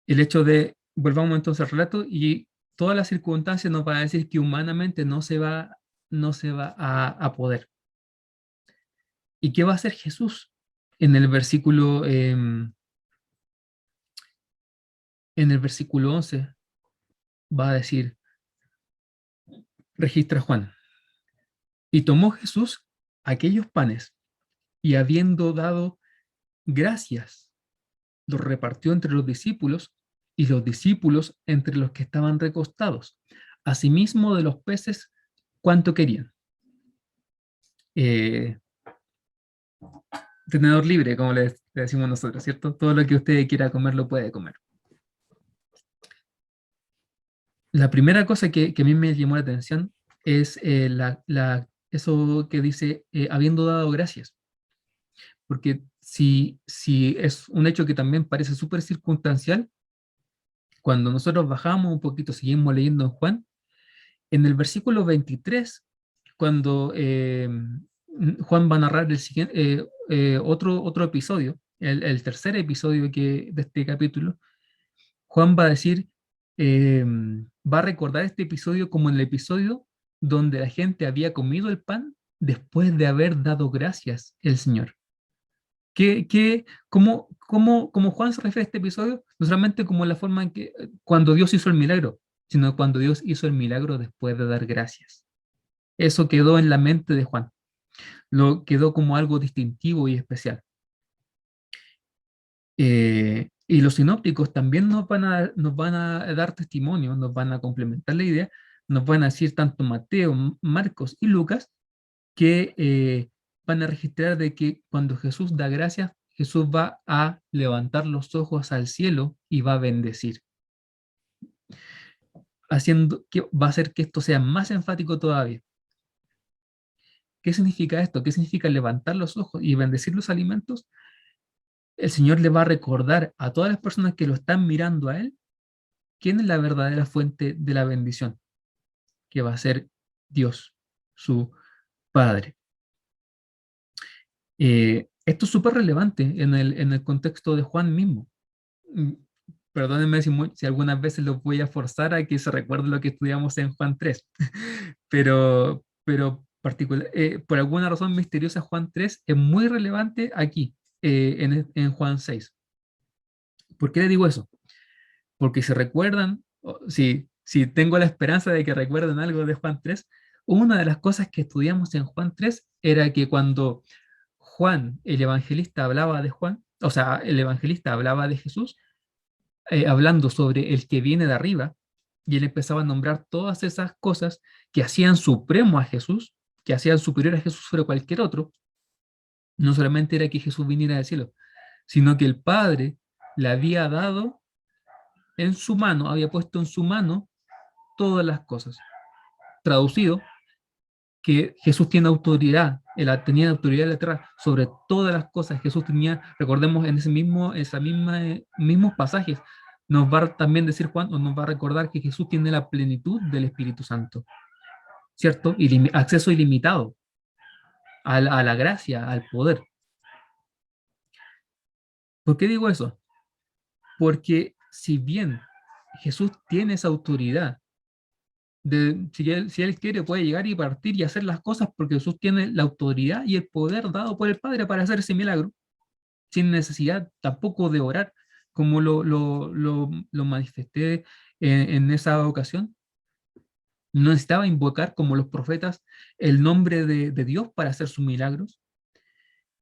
El hecho de, volvamos entonces al relato, y todas las circunstancias nos van a decir que humanamente no se va a poder. ¿Y qué va a hacer Jesús? En el versículo, en el versículo 11 va a decir, registra Juan, y tomó Jesús aquellos panes, y habiendo dado gracias, los repartió entre los discípulos, y los discípulos entre los que estaban recostados. Asimismo de los peces, cuanto querían. Tenedor libre, como le decimos nosotros, ¿cierto? Todo lo que usted quiera comer lo puede comer. La primera cosa que a mí me llamó la atención es eso que dice, habiendo dado gracias. Porque si es un hecho que también parece súper circunstancial, cuando nosotros bajamos un poquito, seguimos leyendo en Juan, en el versículo 23, cuando Juan va a narrar otro episodio, el tercer episodio de este capítulo, Juan va a decir, va a recordar este episodio como el episodio donde la gente había comido el pan después de haber dado gracias al Señor. ¿Cómo Juan se refiere a este episodio? No solamente como la forma en que cuando Dios hizo el milagro, sino cuando Dios hizo el milagro después de dar gracias. Eso quedó en la mente de Juan. Lo quedó como algo distintivo y especial. Y los sinópticos también nos van a dar testimonio, nos van a complementar la idea, nos van a decir tanto Mateo, Marcos y Lucas que van a registrar de que cuando Jesús da gracias, Jesús va a levantar los ojos al cielo y va a bendecir, haciendo que va a hacer que esto sea más enfático todavía. ¿Qué significa esto? ¿Qué significa levantar los ojos y bendecir los alimentos? El Señor le va a recordar a todas las personas que lo están mirando a Él quién es la verdadera fuente de la bendición, que va a ser Dios, su Padre. Esto es súper relevante en el contexto de Juan mismo. Mm, Perdónenme si algunas veces los voy a forzar a que se recuerde lo que estudiamos en Juan 3, pero por alguna razón misteriosa Juan 3 es muy relevante aquí, en Juan 6. ¿Por qué le digo eso? Porque si recuerdan, si tengo la esperanza de que recuerden algo de Juan 3, una de las cosas que estudiamos en Juan 3 era que cuando Juan, el evangelista, hablaba de Juan, o sea, el evangelista hablaba de Jesús, hablando sobre el que viene de arriba, y él empezaba a nombrar todas esas cosas que hacían supremo a Jesús, que hacían superior a Jesús sobre cualquier otro. No solamente era que Jesús viniera del cielo, sino que el Padre le había dado en su mano, había puesto en su mano todas las cosas. Traducido, que Jesús tiene autoridad, él tenía autoridad en la tierra sobre todas las cosas. Jesús tenía, recordemos en mismos pasajes, nos va a también decir Juan, o nos va a recordar que Jesús tiene la plenitud del Espíritu Santo, ¿cierto? Acceso ilimitado a la gracia, al poder. ¿Por qué digo eso? Porque si bien Jesús tiene esa autoridad, si él quiere puede llegar y partir y hacer las cosas porque Jesús tiene la autoridad y el poder dado por el Padre para hacer ese milagro, sin necesidad tampoco de orar, como lo manifesté en esa ocasión. No necesitaba invocar como los profetas el nombre de Dios para hacer sus milagros.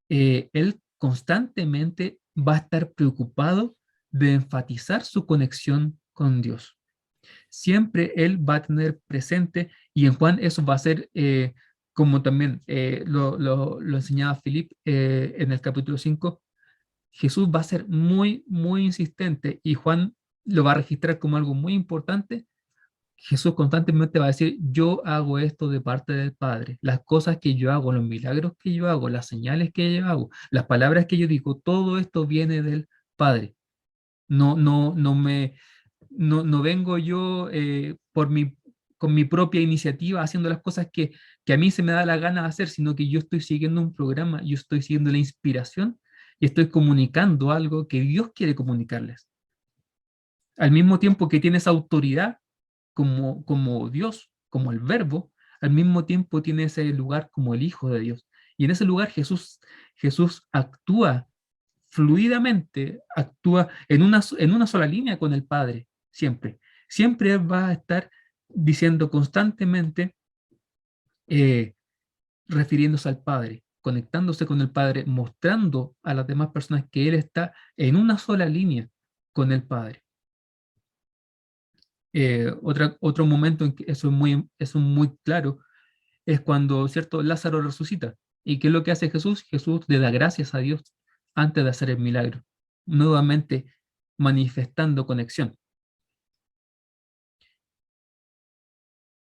Él constantemente va a estar preocupado de enfatizar su conexión con Dios. Siempre Él va a tener presente, y en Juan eso va a ser, como también lo enseñaba Philip en el capítulo 5, Jesús va a ser muy, muy insistente, y Juan lo va a registrar como algo muy importante, Jesús constantemente va a decir, yo hago esto de parte del Padre. Las cosas que yo hago, los milagros que yo hago, las señales que yo hago, las palabras que yo digo, todo esto viene del Padre. No vengo yo con mi propia iniciativa haciendo las cosas que a mí se me da la gana de hacer, sino que yo estoy siguiendo un programa, yo estoy siguiendo la inspiración y estoy comunicando algo que Dios quiere comunicarles. Al mismo tiempo que tienes autoridad como Dios, como el Verbo, al mismo tiempo tiene ese lugar como el Hijo de Dios. Y en ese lugar Jesús actúa fluidamente, actúa en una sola línea con el Padre, siempre. Siempre va a estar diciendo constantemente, refiriéndose al Padre, conectándose con el Padre, mostrando a las demás personas que Él está en una sola línea con el Padre. Otro momento en que eso es muy claro es cuando, ¿cierto?, Lázaro resucita. ¿Y qué es lo que hace Jesús? Jesús le da gracias a Dios antes de hacer el milagro, nuevamente manifestando conexión.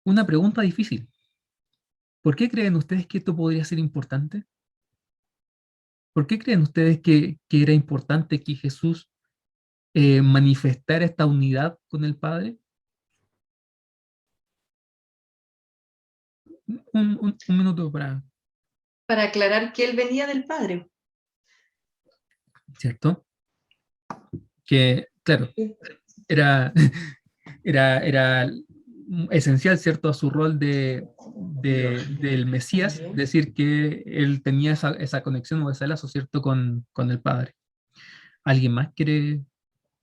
Una pregunta difícil. ¿Por qué creen ustedes que esto podría ser importante? ¿Por qué creen ustedes que era importante que Jesús manifestara esta unidad con el Padre? Un minuto Para aclarar que él venía del Padre. ¿cierto? Que, claro, era esencial, ¿cierto?, a su rol del Mesías, decir que él tenía esa conexión o ese lazo, ¿cierto?, con el Padre. ¿Alguien más quiere?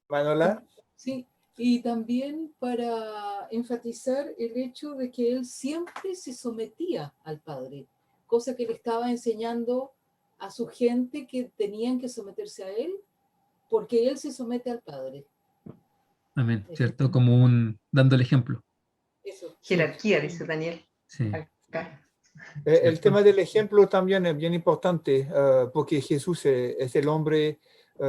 Manuela. Sí, y también para enfatizar el hecho de que él siempre se sometía al Padre, cosa que le estaba enseñando a su gente que tenían que someterse a él, porque él se somete al Padre. Amén, ¿cierto? Dando el ejemplo. Eso. Jerarquía, dice Daniel. Sí. Acá. El tema del ejemplo también es bien importante, porque Jesús es el hombre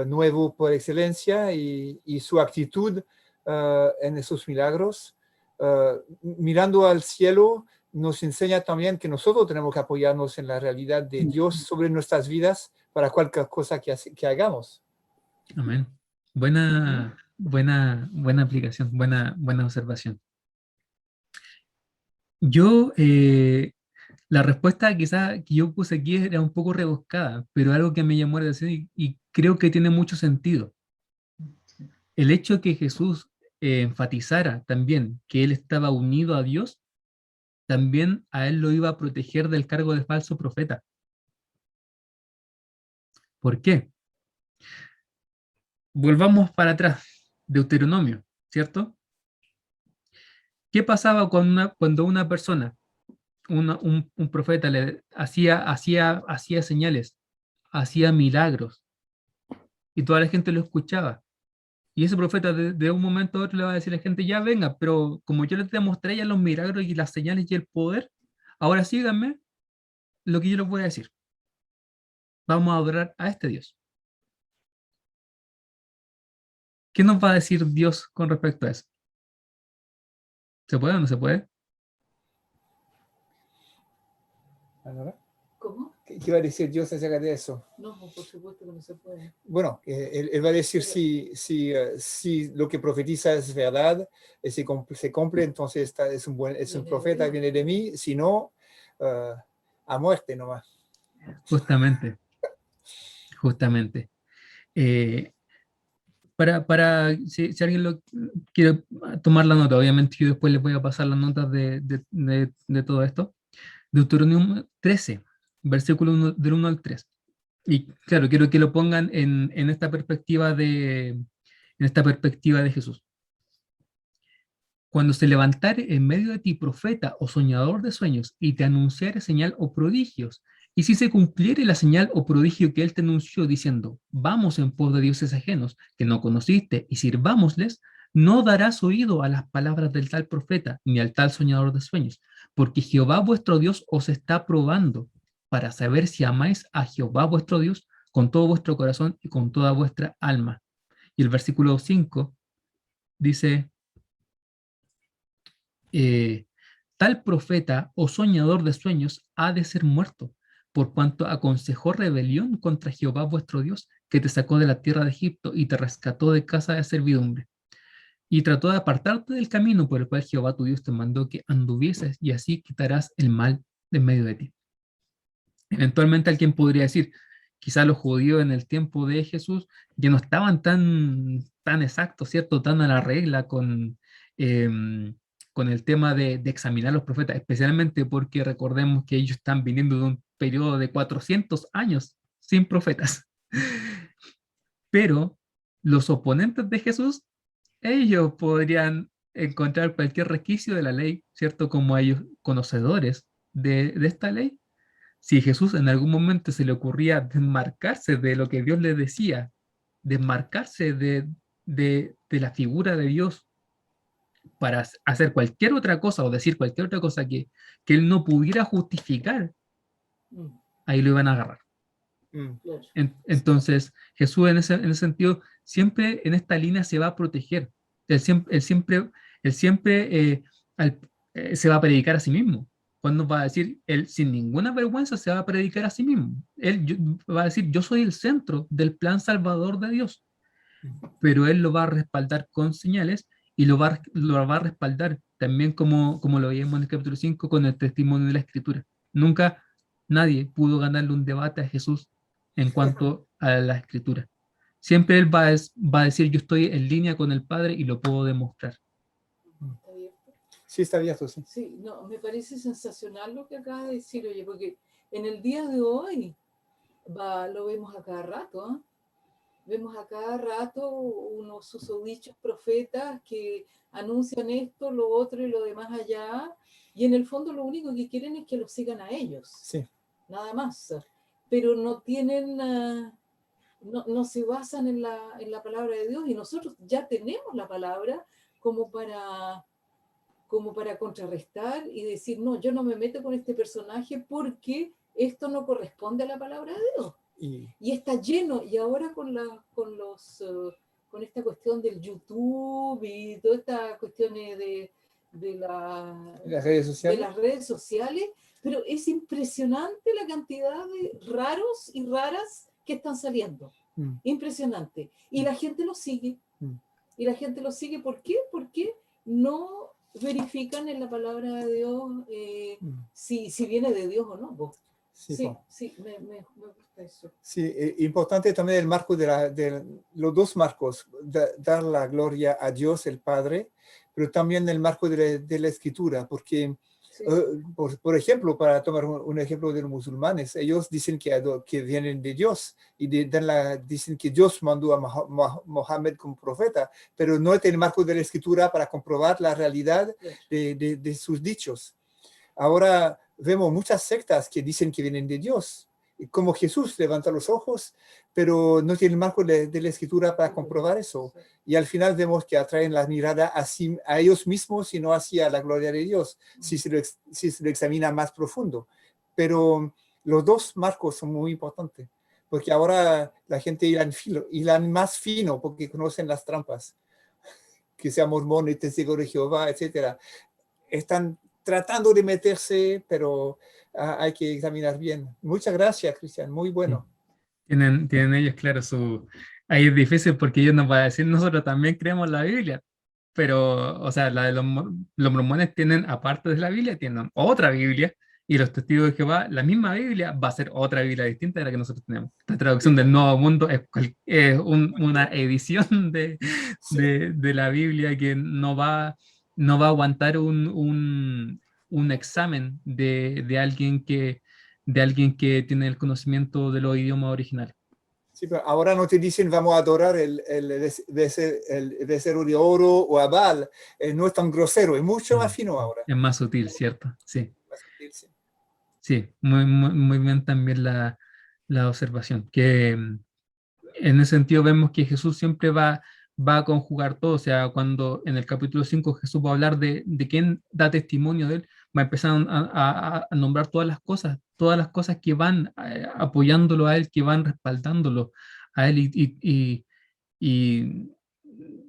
nuevo por excelencia y su actitud en esos milagros, mirando al cielo, nos enseña también que nosotros tenemos que apoyarnos en la realidad de Dios sobre nuestras vidas para cualquier cosa que hagamos. Amén. Buena aplicación, buena observación. Yo, la respuesta quizá que yo puse aquí era un poco rebuscada, pero algo que me llamó la atención y creo que tiene mucho sentido. El hecho de que Jesús enfatizara también que él estaba unido a Dios, también a él lo iba a proteger del cargo de falso profeta. ¿Por qué? Volvamos para atrás, Deuteronomio, ¿cierto? ¿Qué pasaba cuando una persona, un profeta, le hacía señales, hacía milagros, y toda la gente lo escuchaba? Y ese profeta de un momento a otro le va a decir a la gente, ya venga, pero como yo les demostré ya los milagros y las señales y el poder, ahora síganme lo que yo les voy a decir. Vamos a adorar a este Dios. ¿Qué nos va a decir Dios con respecto a eso? ¿Se puede o no se puede? Manuela. ¿Cómo? ¿Qué iba a decir Dios acerca de eso? No, por supuesto que no se puede. Bueno, él va a decir si lo que profetiza es verdad, se cumple, entonces es un profeta, viene de mí, si no, a muerte nomás. Justamente. Si alguien quiere tomar la nota, obviamente yo después les voy a pasar las notas de todo esto. Deuteronomio 13, versículo del 1 al 3. Y claro, quiero que lo pongan en esta perspectiva de Jesús. Cuando se levantare en medio de ti profeta o soñador de sueños y te anunciare señal o prodigios, y si se cumpliere la señal o prodigio que él te anunció diciendo, vamos en pos de dioses ajenos que no conociste y sirvámosles, no darás oído a las palabras del tal profeta ni al tal soñador de sueños, porque Jehová vuestro Dios os está probando para saber si amáis a Jehová vuestro Dios con todo vuestro corazón y con toda vuestra alma. Y el versículo 5 dice, tal profeta o soñador de sueños ha de ser muerto, por cuanto aconsejó rebelión contra Jehová vuestro Dios, que te sacó de la tierra de Egipto y te rescató de casa de servidumbre. Y trató de apartarte del camino por el cual Jehová tu Dios te mandó que anduvieses, y así quitarás el mal de en medio de ti. Eventualmente alguien podría decir, quizá los judíos en el tiempo de Jesús ya no estaban tan exactos, ¿cierto? Tan a la regla con el tema de examinar los profetas, especialmente porque recordemos que ellos están viniendo de un periodo de 400 años sin profetas. Pero los oponentes de Jesús, ellos podrían encontrar cualquier resquicio de la ley, ¿cierto? Como ellos conocedores de esta ley. Si Jesús en algún momento se le ocurría desmarcarse de lo que Dios le decía, desmarcarse de la figura de Dios para hacer cualquier otra cosa o decir cualquier otra cosa que él no pudiera justificar, Mm, ahí lo iban a agarrar. claro. Entonces, Jesús en ese sentido, siempre en esta línea se va a proteger. Él siempre se va a predicar a sí mismo. Cuando va a decir, él sin ninguna vergüenza se va a predicar a sí mismo. Va a decir, yo soy el centro del plan salvador de Dios. Pero él lo va a respaldar con señales y lo va a respaldar también como lo veíamos en el capítulo 5 con el testimonio de la Escritura. Nunca nadie pudo ganarle un debate a Jesús en cuanto a la Escritura. Siempre él va a decir, yo estoy en línea con el Padre y lo puedo demostrar. ¿Está abierto? Sí, está abierto, sí. Sí, no, me parece sensacional lo que acabas de decir, oye, porque en el día de hoy lo vemos a cada rato, ¿ah? Vemos a cada rato unos susodichos profetas que anuncian esto, lo otro y lo demás allá, y en el fondo lo único que quieren es que los sigan a ellos, Sí. nada más. Pero no tienen, no se basan en la palabra de Dios, y nosotros ya tenemos la palabra como para contrarrestar y decir, no, yo no me meto con este personaje porque esto no corresponde a la palabra de Dios. Y está lleno, y ahora con esta cuestión del YouTube y todas estas cuestiones de Las redes sociales. las redes sociales, pero es impresionante la cantidad de raros y raras que están saliendo. Impresionante. Y la gente lo sigue. Y la gente lo sigue, ¿por qué? Porque no verifican en la palabra de Dios si viene de Dios o no. Sí, me gusta eso. Sí, importante también el marco de los dos marcos, dar la gloria a Dios el Padre, pero también el marco de la Escritura, porque, Sí. por ejemplo, para tomar un ejemplo de los musulmanes, ellos dicen que vienen de Dios y dicen que Dios mandó a Mohammed como profeta, pero no tiene el marco de la Escritura para comprobar la realidad de sus dichos. Ahora vemos muchas sectas que dicen que vienen de Dios, como Jesús levanta los ojos, pero no tiene el marco de la Escritura para comprobar eso. Y al final vemos que atraen la mirada a ellos mismos y no hacia la gloria de Dios, si se lo examina más profundo. Pero los dos marcos son muy importantes, porque ahora la gente irán más fino porque conocen las trampas, que sea mormón, testigo de Jehová, etc. Están tratando de meterse, pero hay que examinar bien. Muchas gracias, Cristian, muy bueno. Tienen ellos, claro, ahí es difícil porque ellos nos van a decir, nosotros también creemos la Biblia, pero, o sea, la de los mormones tienen, aparte de la Biblia, tienen otra Biblia, y los testigos de Jehová, la misma Biblia va a ser otra Biblia distinta de la que nosotros tenemos. La traducción del Nuevo Mundo es una edición de la Biblia que no va a aguantar un examen de alguien que tiene el conocimiento de los idiomas originales. Sí, pero ahora no te dicen vamos a adorar el becerro de oro o a Baal. No es tan grosero, es mucho más fino ahora. Es más sutil, ¿cierto? Sí. Más sutil, sí. Sí, muy bien también la observación, que en ese sentido vemos que Jesús siempre va a conjugar todo, o sea, cuando en el capítulo 5 Jesús va a hablar de quién da testimonio de él, va a empezar a nombrar todas las cosas que van apoyándolo a él, que van respaldándolo a él, y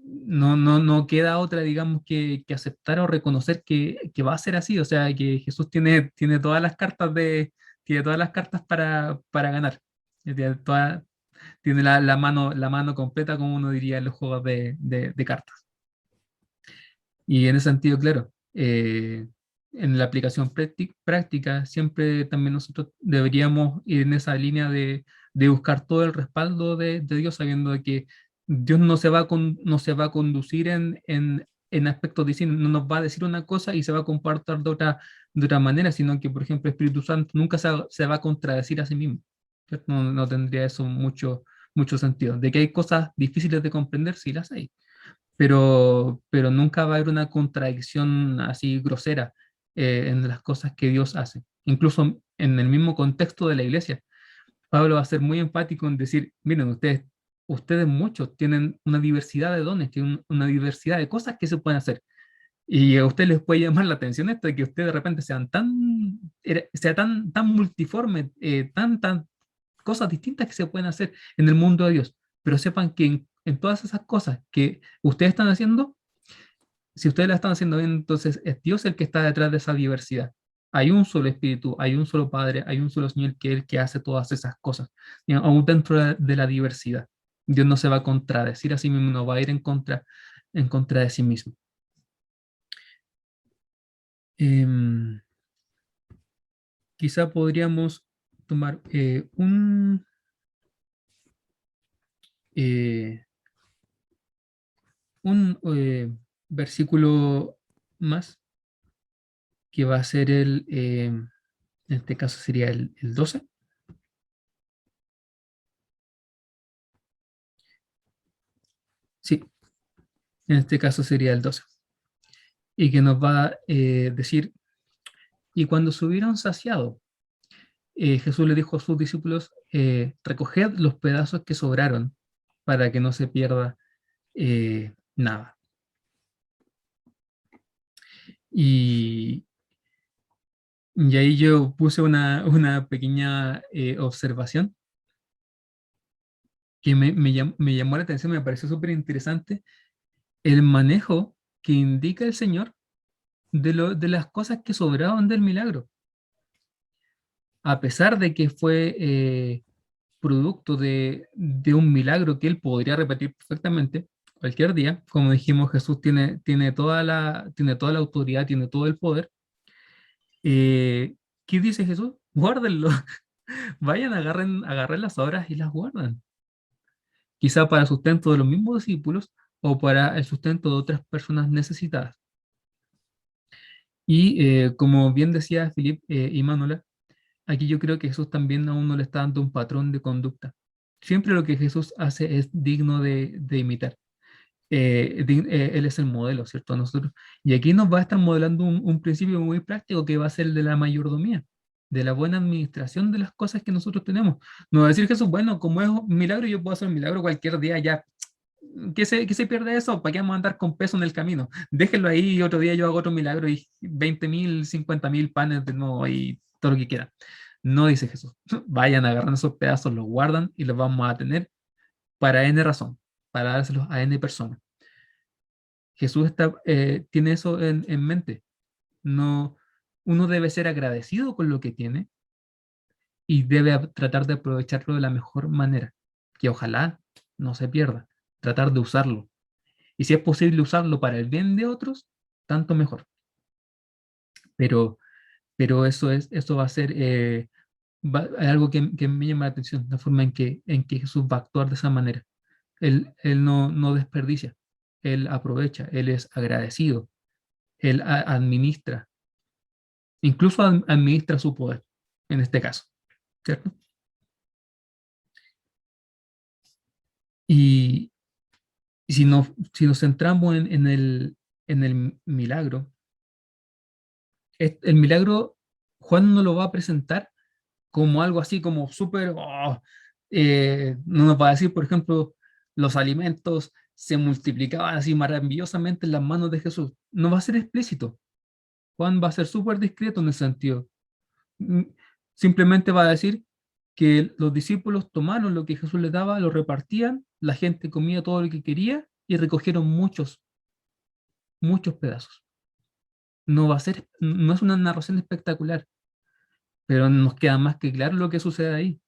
no queda otra, digamos, que aceptar o reconocer que va a ser así. O sea, que Jesús tiene todas las cartas tiene todas las cartas para ganar. Tiene, tiene la mano completa, como uno diría en los juegos de cartas. Y en ese sentido, claro, en la aplicación práctica, siempre también nosotros deberíamos ir en esa línea de buscar todo el respaldo de Dios, sabiendo de que Dios no se va a conducir en aspectos distintos, no nos va a decir una cosa y se va a comportar de otra manera, sino que, por ejemplo, el Espíritu Santo nunca se va a contradecir a sí mismo. ¿Cierto? No tendría eso mucho sentido. De que hay cosas difíciles de comprender, sí las hay, pero nunca va a haber una contradicción así grosera en las cosas que Dios hace. Incluso en el mismo contexto de la iglesia, Pablo va a ser muy enfático en decir, miren, ustedes muchos tienen una diversidad de dones, tienen una diversidad de cosas que se pueden hacer. Y a ustedes les puede llamar la atención esto de que ustedes de repente sea tan multiforme, tan cosas distintas que se pueden hacer en el mundo de Dios. Pero sepan que en todas esas cosas que ustedes están haciendo, si ustedes la están haciendo bien, entonces es Dios el que está detrás de esa diversidad. Hay un solo Espíritu, hay un solo Padre, hay un solo Señor que es el que hace todas esas cosas, aún dentro de la diversidad. Dios no se va a contradecir a sí mismo, no va a ir en contra de sí mismo. Quizá podríamos tomar un versículo más, que va a ser en este caso sería el 12. Sí, en este caso sería el 12. Y que nos va a decir, y cuando se hubieron saciado, Jesús le dijo a sus discípulos, recoged los pedazos que sobraron para que no se pierda nada. Y ahí yo puse una pequeña observación que me llamó la atención, me pareció súper interesante, el manejo que indica el Señor de las cosas que sobraban del milagro. A pesar de que fue producto de un milagro que él podría repetir perfectamente cualquier día, como dijimos, Jesús tiene toda la autoridad, tiene todo el poder. ¿Qué dice Jesús? Guárdenlo. Vayan, agarren las obras y las guardan. Quizá para el sustento de los mismos discípulos o para el sustento de otras personas necesitadas. Y como bien decía Philip y Manuela, aquí yo creo que Jesús también a uno le está dando un patrón de conducta. Siempre lo que Jesús hace es digno de imitar. Él es el modelo, ¿cierto? A nosotros. Y aquí nos va a estar modelando un principio muy práctico que va a ser el de la mayordomía, de la buena administración de las cosas que nosotros tenemos. No va a decir Jesús, bueno, como es un milagro, yo puedo hacer un milagro cualquier día ya. ¿Qué se pierde eso? ¿Para qué vamos a andar con peso en el camino? Déjenlo ahí y otro día yo hago otro milagro y 20.000, 50.000 panes de nuevo y todo lo que quiera. No dice Jesús. Vayan, agarran esos pedazos, los guardan y los vamos a tener para N razón, para dárselos a N personas. Jesús tiene eso en mente. No, uno debe ser agradecido con lo que tiene y debe tratar de aprovecharlo de la mejor manera, que ojalá no se pierda, tratar de usarlo. Y si es posible usarlo para el bien de otros, tanto mejor. Pero eso va a ser algo que me llama la atención, la forma en que Jesús va a actuar de esa manera. Él no desperdicia, Él aprovecha, Él es agradecido, Él administra, incluso administra su poder, en este caso, ¿cierto? Y si nos centramos en el milagro, el milagro Juan no lo va a presentar como algo así como súper, no nos va a decir, por ejemplo, los alimentos se multiplicaban así maravillosamente en las manos de Jesús. No va a ser explícito. Juan va a ser súper discreto en ese sentido. Mm, Simplemente va a decir que los discípulos tomaron lo que Jesús les daba, lo repartían, la gente comía todo lo que quería y recogieron muchos pedazos. No es una narración espectacular, pero nos queda más que claro lo que sucede ahí.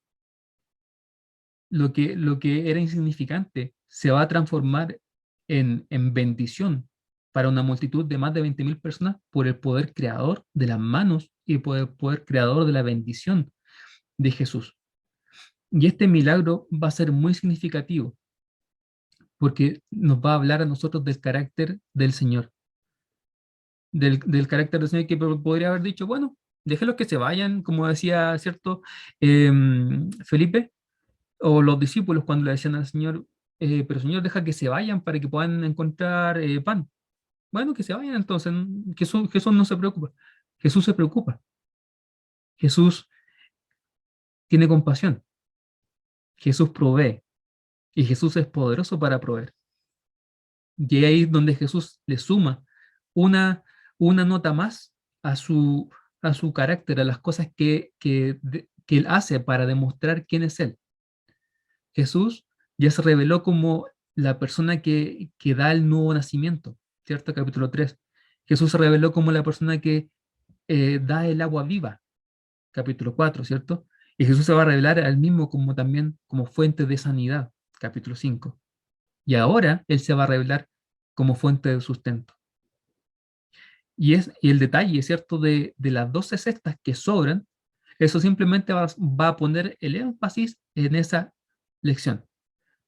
Lo que era insignificante se va a transformar en bendición para una multitud de más de 20.000 personas por el poder creador de las manos y por el poder creador de la bendición de Jesús. Y este milagro va a ser muy significativo porque nos va a hablar a nosotros del carácter del Señor. Del carácter del Señor que podría haber dicho, bueno, déjenlos que se vayan, como decía, ¿cierto? Felipe, o los discípulos cuando le decían al Señor, pero Señor, deja que se vayan para que puedan encontrar pan. Bueno, que se vayan entonces. Jesús no se preocupa. Jesús se preocupa. Jesús tiene compasión. Jesús provee. Y Jesús es poderoso para proveer. Y ahí es donde Jesús le suma una nota más a su carácter, a las cosas que él hace para demostrar quién es Él. Jesús ya se reveló como la persona que da el nuevo nacimiento, ¿cierto? Capítulo 3. Jesús se reveló como la persona que da el agua viva, capítulo 4, ¿cierto? Y Jesús se va a revelar al mismo como también como fuente de sanidad, capítulo 5. Y ahora Él se va a revelar como fuente de sustento. Y el detalle, ¿cierto? De las 12 cestas que sobran, eso simplemente va a poner el énfasis en esa lección.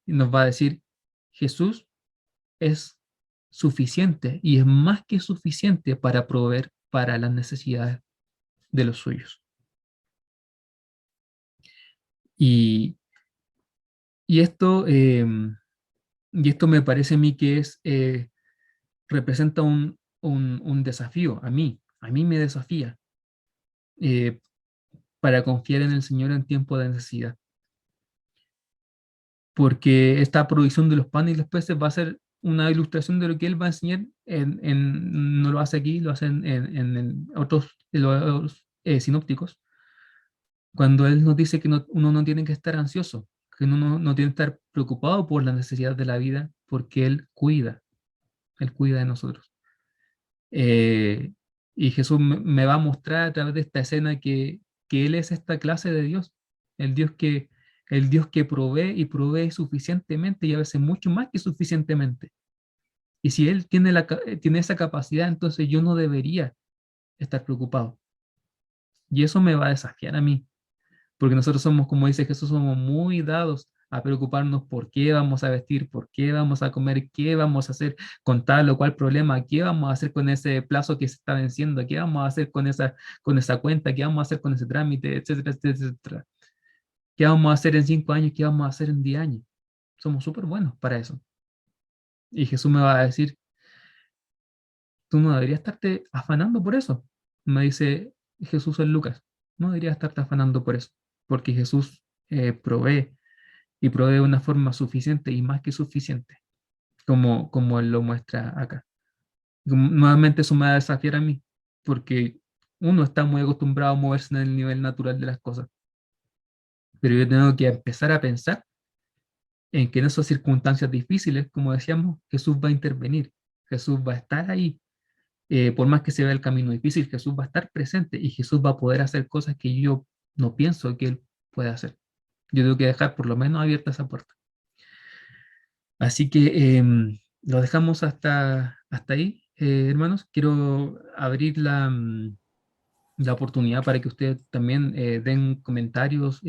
Y nos va a decir, Jesús es suficiente y es más que suficiente para proveer para las necesidades de los suyos. Y esto me parece a mí que representa un desafío a mí me desafía para confiar en el Señor en tiempo de necesidad. Porque esta provisión de los panes y los peces va a ser una ilustración de lo que Él va a enseñar, no lo hace aquí, lo hace en otros los, sinópticos, cuando Él nos dice que uno no tiene que estar ansioso, que uno no tiene que estar preocupado por las necesidades de la vida, porque Él cuida de nosotros. Y Jesús me va a mostrar a través de esta escena que Él es esta clase de Dios, el Dios que provee y provee suficientemente y a veces mucho más que suficientemente. Y si Él tiene esa capacidad, entonces yo no debería estar preocupado. Y eso me va a desafiar a mí, porque nosotros somos, como dice Jesús, somos muy dados a preocuparnos por qué vamos a vestir, por qué vamos a comer, qué vamos a hacer con tal o cual problema, qué vamos a hacer con ese plazo que se está venciendo, qué vamos a hacer con esa cuenta, qué vamos a hacer con ese trámite, etcétera, etcétera, etcétera. ¿Qué vamos a hacer en 5 años? ¿Qué vamos a hacer en 10 años? Somos súper buenos para eso. Y Jesús me va a decir, tú no deberías estarte afanando por eso. Me dice Jesús en Lucas, no deberías estarte afanando por eso, porque Jesús provee y provee de una forma suficiente y más que suficiente, como Él lo muestra acá. Nuevamente eso me va a desafiar a mí, porque uno está muy acostumbrado a moverse en el nivel natural de las cosas. Pero yo tengo que empezar a pensar en que en esas circunstancias difíciles, como decíamos, Jesús va a intervenir, Jesús va a estar ahí, por más que se vea el camino difícil, Jesús va a estar presente y Jesús va a poder hacer cosas que yo no pienso que Él pueda hacer. Yo tengo que dejar por lo menos abierta esa puerta. Así que lo dejamos hasta ahí, hermanos. Quiero abrir la oportunidad para que ustedes también den comentarios,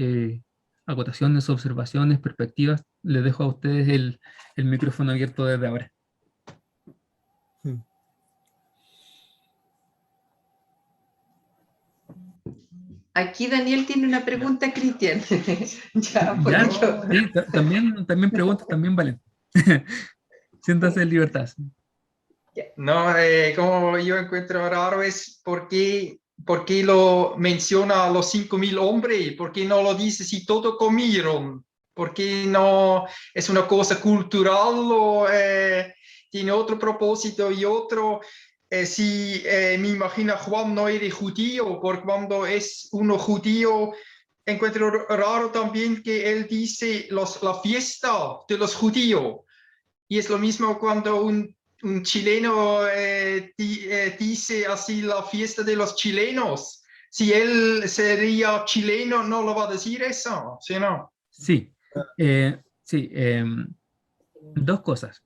acotaciones, observaciones, perspectivas. Les dejo a ustedes el micrófono abierto desde ahora. Aquí Daniel tiene una pregunta a Cristian. Ya, ¿Ya? yo. Sí, también preguntas, también valen. Siéntase en libertad. No, como yo encuentro raro es por qué lo menciona a los 5.000 hombres, por qué no lo dice si todos comieron, por qué no es una cosa cultural o tiene otro propósito y otro. Si me imagino Juan no era judío, porque cuando es uno judío, encuentro raro también que él dice la fiesta de los judíos. Y es lo mismo cuando un chileno dice así la fiesta de los chilenos. Si él sería chileno, no lo va a decir eso, ¿sí o no? Sí, sí, dos cosas.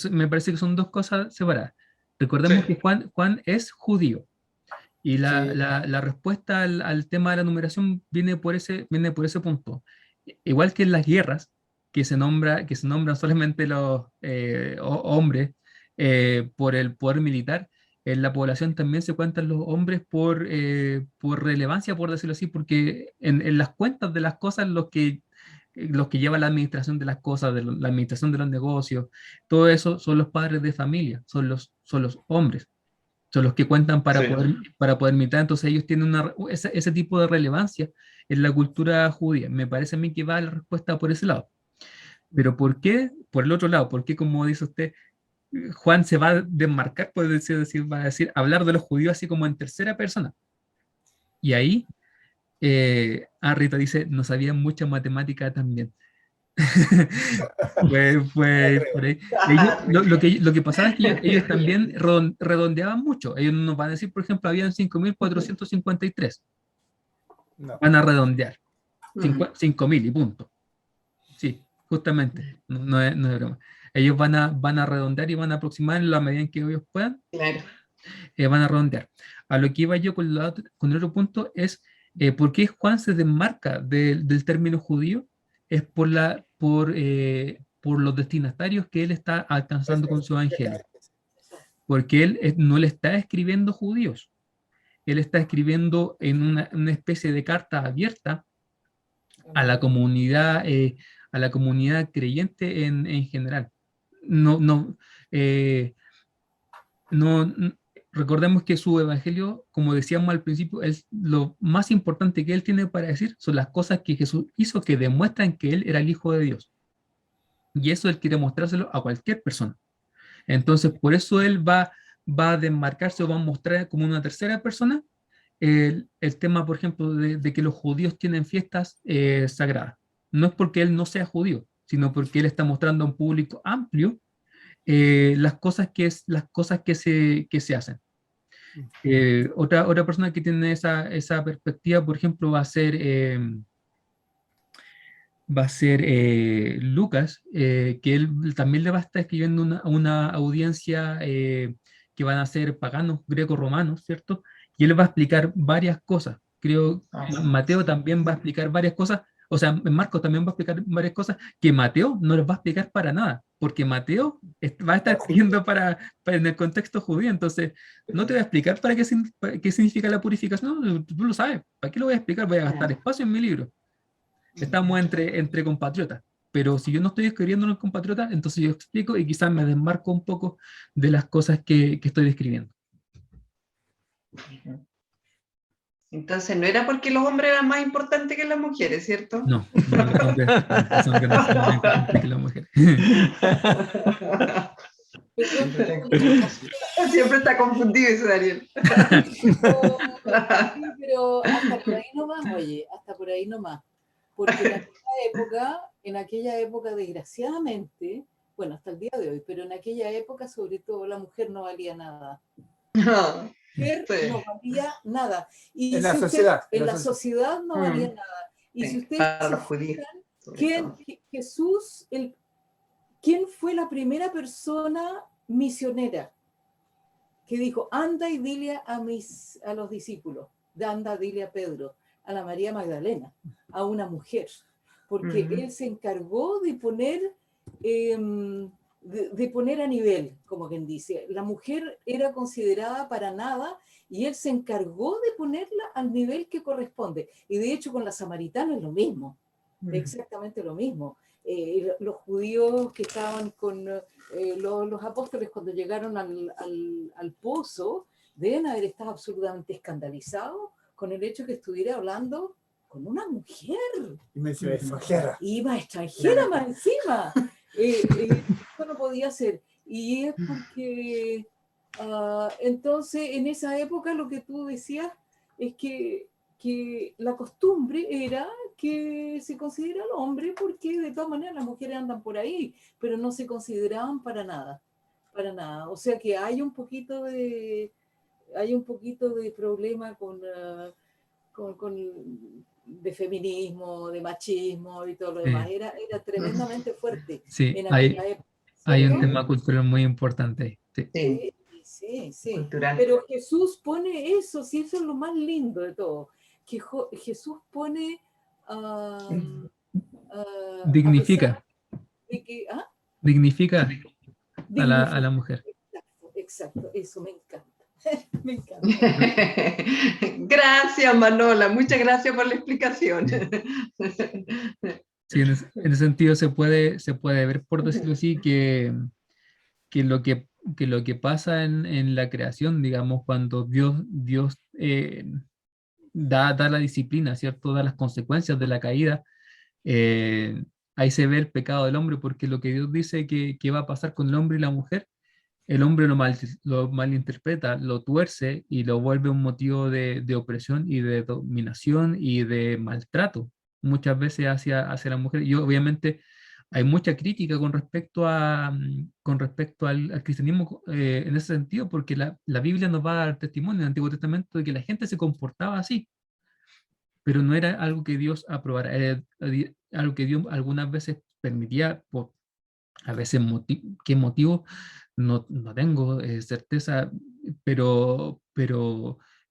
Me parece que son dos cosas separadas. Recordemos Sí. que Juan es judío. Y Sí. la respuesta al tema de la numeración viene por ese punto. Igual que en las guerras, que se nombran solamente los hombres por el poder militar, en la población también se cuentan los hombres por relevancia, por decirlo así, porque en las cuentas de las cosas los que llevan la administración de las cosas, la administración de los negocios, todo eso son los padres de familia, son los hombres, son los que cuentan Sí. para poder militar. Entonces ellos tienen ese tipo de relevancia en la cultura judía. Me parece a mí que va la respuesta por ese lado. Pero ¿por qué? Por el otro lado, ¿por qué, como dice usted, Juan se va a desmarcar, puede decir, va a decir, hablar de los judíos así como en tercera persona? Y ahí, Rita dice, no sabía mucha matemática también. Fue por ahí. Lo que pasaba es que ellos también redondeaban mucho. Ellos nos van a decir, por ejemplo, habían 5.453. No. Van a redondear. Mm. 5.000 y punto. Sí, justamente. No es broma. Ellos van a redondear y van a aproximar en la medida en que ellos puedan, Claro. van a redondear. A lo que iba yo con el otro punto es por qué Juan se desmarca del término judío, es por los destinatarios que él está alcanzando con su evangelio. Porque él no le está escribiendo judíos, él está escribiendo en una especie de carta abierta a la comunidad creyente en general. Recordemos que su evangelio, como decíamos al principio, es lo más importante que él tiene para decir, son las cosas que Jesús hizo que demuestran que él era el Hijo de Dios. Y eso él quiere mostrárselo a cualquier persona. Entonces, por eso él va a desmarcarse o va a mostrar como una tercera persona el tema, por ejemplo, de que los judíos tienen fiestas sagradas. No es porque él no sea judío, sino porque él está mostrando a un público amplio las cosas que se hacen. Otra persona que tiene esa perspectiva, por ejemplo, va a ser Lucas, que él también le va a estar escribiendo a una audiencia que van a ser paganos greco-romanos, ¿cierto? Y él va a explicar varias cosas. Creo que Mateo también va a explicar varias cosas, o sea, Marcos también va a explicar varias cosas que Mateo no les va a explicar para nada, porque Mateo va a estar escribiendo en el contexto judío. Entonces no te voy a explicar para qué significa la purificación, no, tú lo sabes, ¿para qué lo voy a explicar? Voy a gastar espacio en mi libro. Estamos entre compatriotas, pero si yo no estoy escribiendo en los compatriotas, entonces yo explico y quizás me desmarco un poco de las cosas que estoy describiendo. Entonces no era porque los hombres eran más importantes que las mujeres, ¿cierto? No, los hombres son más importantes que las mujeres. Siempre está confundido ese Daniel. Pero hasta por ahí nomás, oye, hasta por ahí nomás. Porque en aquella época, desgraciadamente, bueno, hasta el día de hoy, pero en aquella época, sobre todo, la mujer no valía nada. La mujer no valía nada. Y en si la usted, sociedad. en la sociedad no valía nada. Y si ustedes para los judíos. Jesús, ¿quién fue la primera persona misionera que dijo, anda y dile a los discípulos, anda, dile a Pedro, a la María Magdalena, a una mujer? Porque él se encargó de poner, de poner a nivel, como quien dice. La mujer era considerada para nada y él se encargó de ponerla al nivel que corresponde. Y de hecho con la samaritana es lo mismo, exactamente lo mismo. Los judíos que estaban con los apóstoles cuando llegaron al pozo deben haber estado absolutamente escandalizados con el hecho que estuviera hablando con una mujer. Y me dice, extranjera. Iba extranjera más encima. Esto no podía ser. Y es porque entonces en esa época lo que tú decías es que que la costumbre era que se considera al hombre porque de todas maneras las mujeres andan por ahí, pero no se consideraban para nada. O sea que hay un poquito de problema de feminismo, de machismo y todo lo demás. Sí, Era tremendamente fuerte sí, en aquella hay, época, hay un ¿cierto? tema cultural muy importante ahí. Sí, Sí, Sí. cultural. Pero Jesús pone eso, sí, eso es lo más lindo de todo, que Jesús pone, a pesar dignifica, de que, dignifica a la dignifica. mujer. Exacto, eso me encanta, me encanta. Gracias, Manola. Muchas gracias por la explicación. Sí, en ese sentido se puede ver, por decirlo así, que lo que lo que pasa en la creación, digamos, cuando Dios da la disciplina, ¿cierto? Da las consecuencias de la caída, ahí se ve el pecado del hombre, porque lo que Dios dice que va a pasar con el hombre y la mujer, el hombre lo malinterpreta, lo tuerce y lo vuelve un motivo de opresión y de dominación y de maltrato, muchas veces hacia la mujer. Y obviamente hay mucha crítica con respecto al cristianismo en ese sentido, porque la Biblia nos va a dar testimonio en el Antiguo Testamento de que la gente se comportaba así, pero no era algo que Dios aprobara, era algo que Dios algunas veces permitía por a veces qué motivo no tengo certeza, pero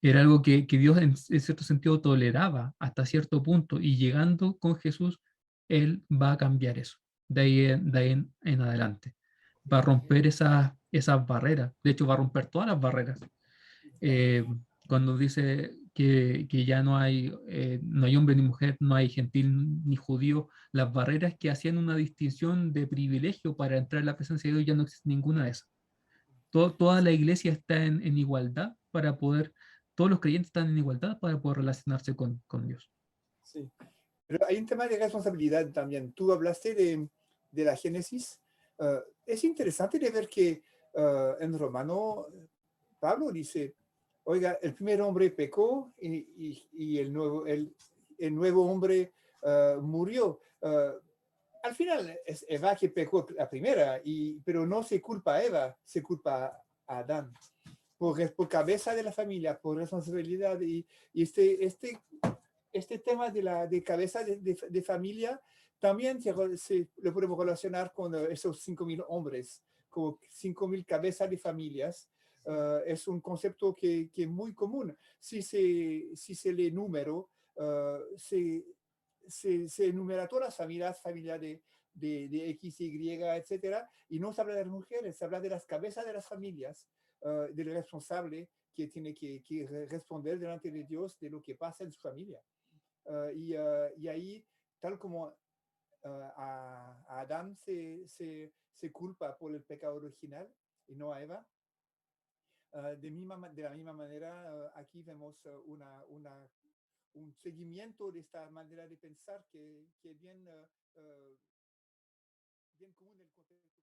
era algo que Dios en cierto sentido toleraba hasta cierto punto y llegando con Jesús, Él va a cambiar eso, de ahí en adelante. Va a romper esas barreras, de hecho va a romper todas las barreras. Eh, Cuando dice que ya no hay hombre ni mujer, no hay gentil ni judío, las barreras que hacían una distinción de privilegio para entrar en la presencia de Dios ya no existe ninguna de esas. Toda la iglesia está en igualdad para poder, todos los creyentes están en igualdad para poder relacionarse con Dios. Sí. Pero hay un tema de responsabilidad también. Tú hablaste de la Génesis. Es interesante de ver que en Romano Pablo dice, oiga, el primer hombre pecó y el nuevo hombre murió. Al final es Eva que pecó la primera, pero no se culpa a Eva, se culpa a Adán. Por cabeza de la familia, por responsabilidad. Y este tema de cabeza de familia también lo podemos relacionar con esos 5.000 hombres, como 5.000 cabezas de familias. Es un concepto que es muy común. Si se lee número, se enumera todas las familias de X, Y, etcétera, y no se habla de las mujeres, se habla de las cabezas de las familias, del responsable que tiene que responder delante de Dios de lo que pasa en su familia. Y ahí, tal como a Adán se culpa por el pecado original y no a Eva, de la misma manera, aquí vemos un seguimiento de esta manera de pensar que es bien común en el contexto.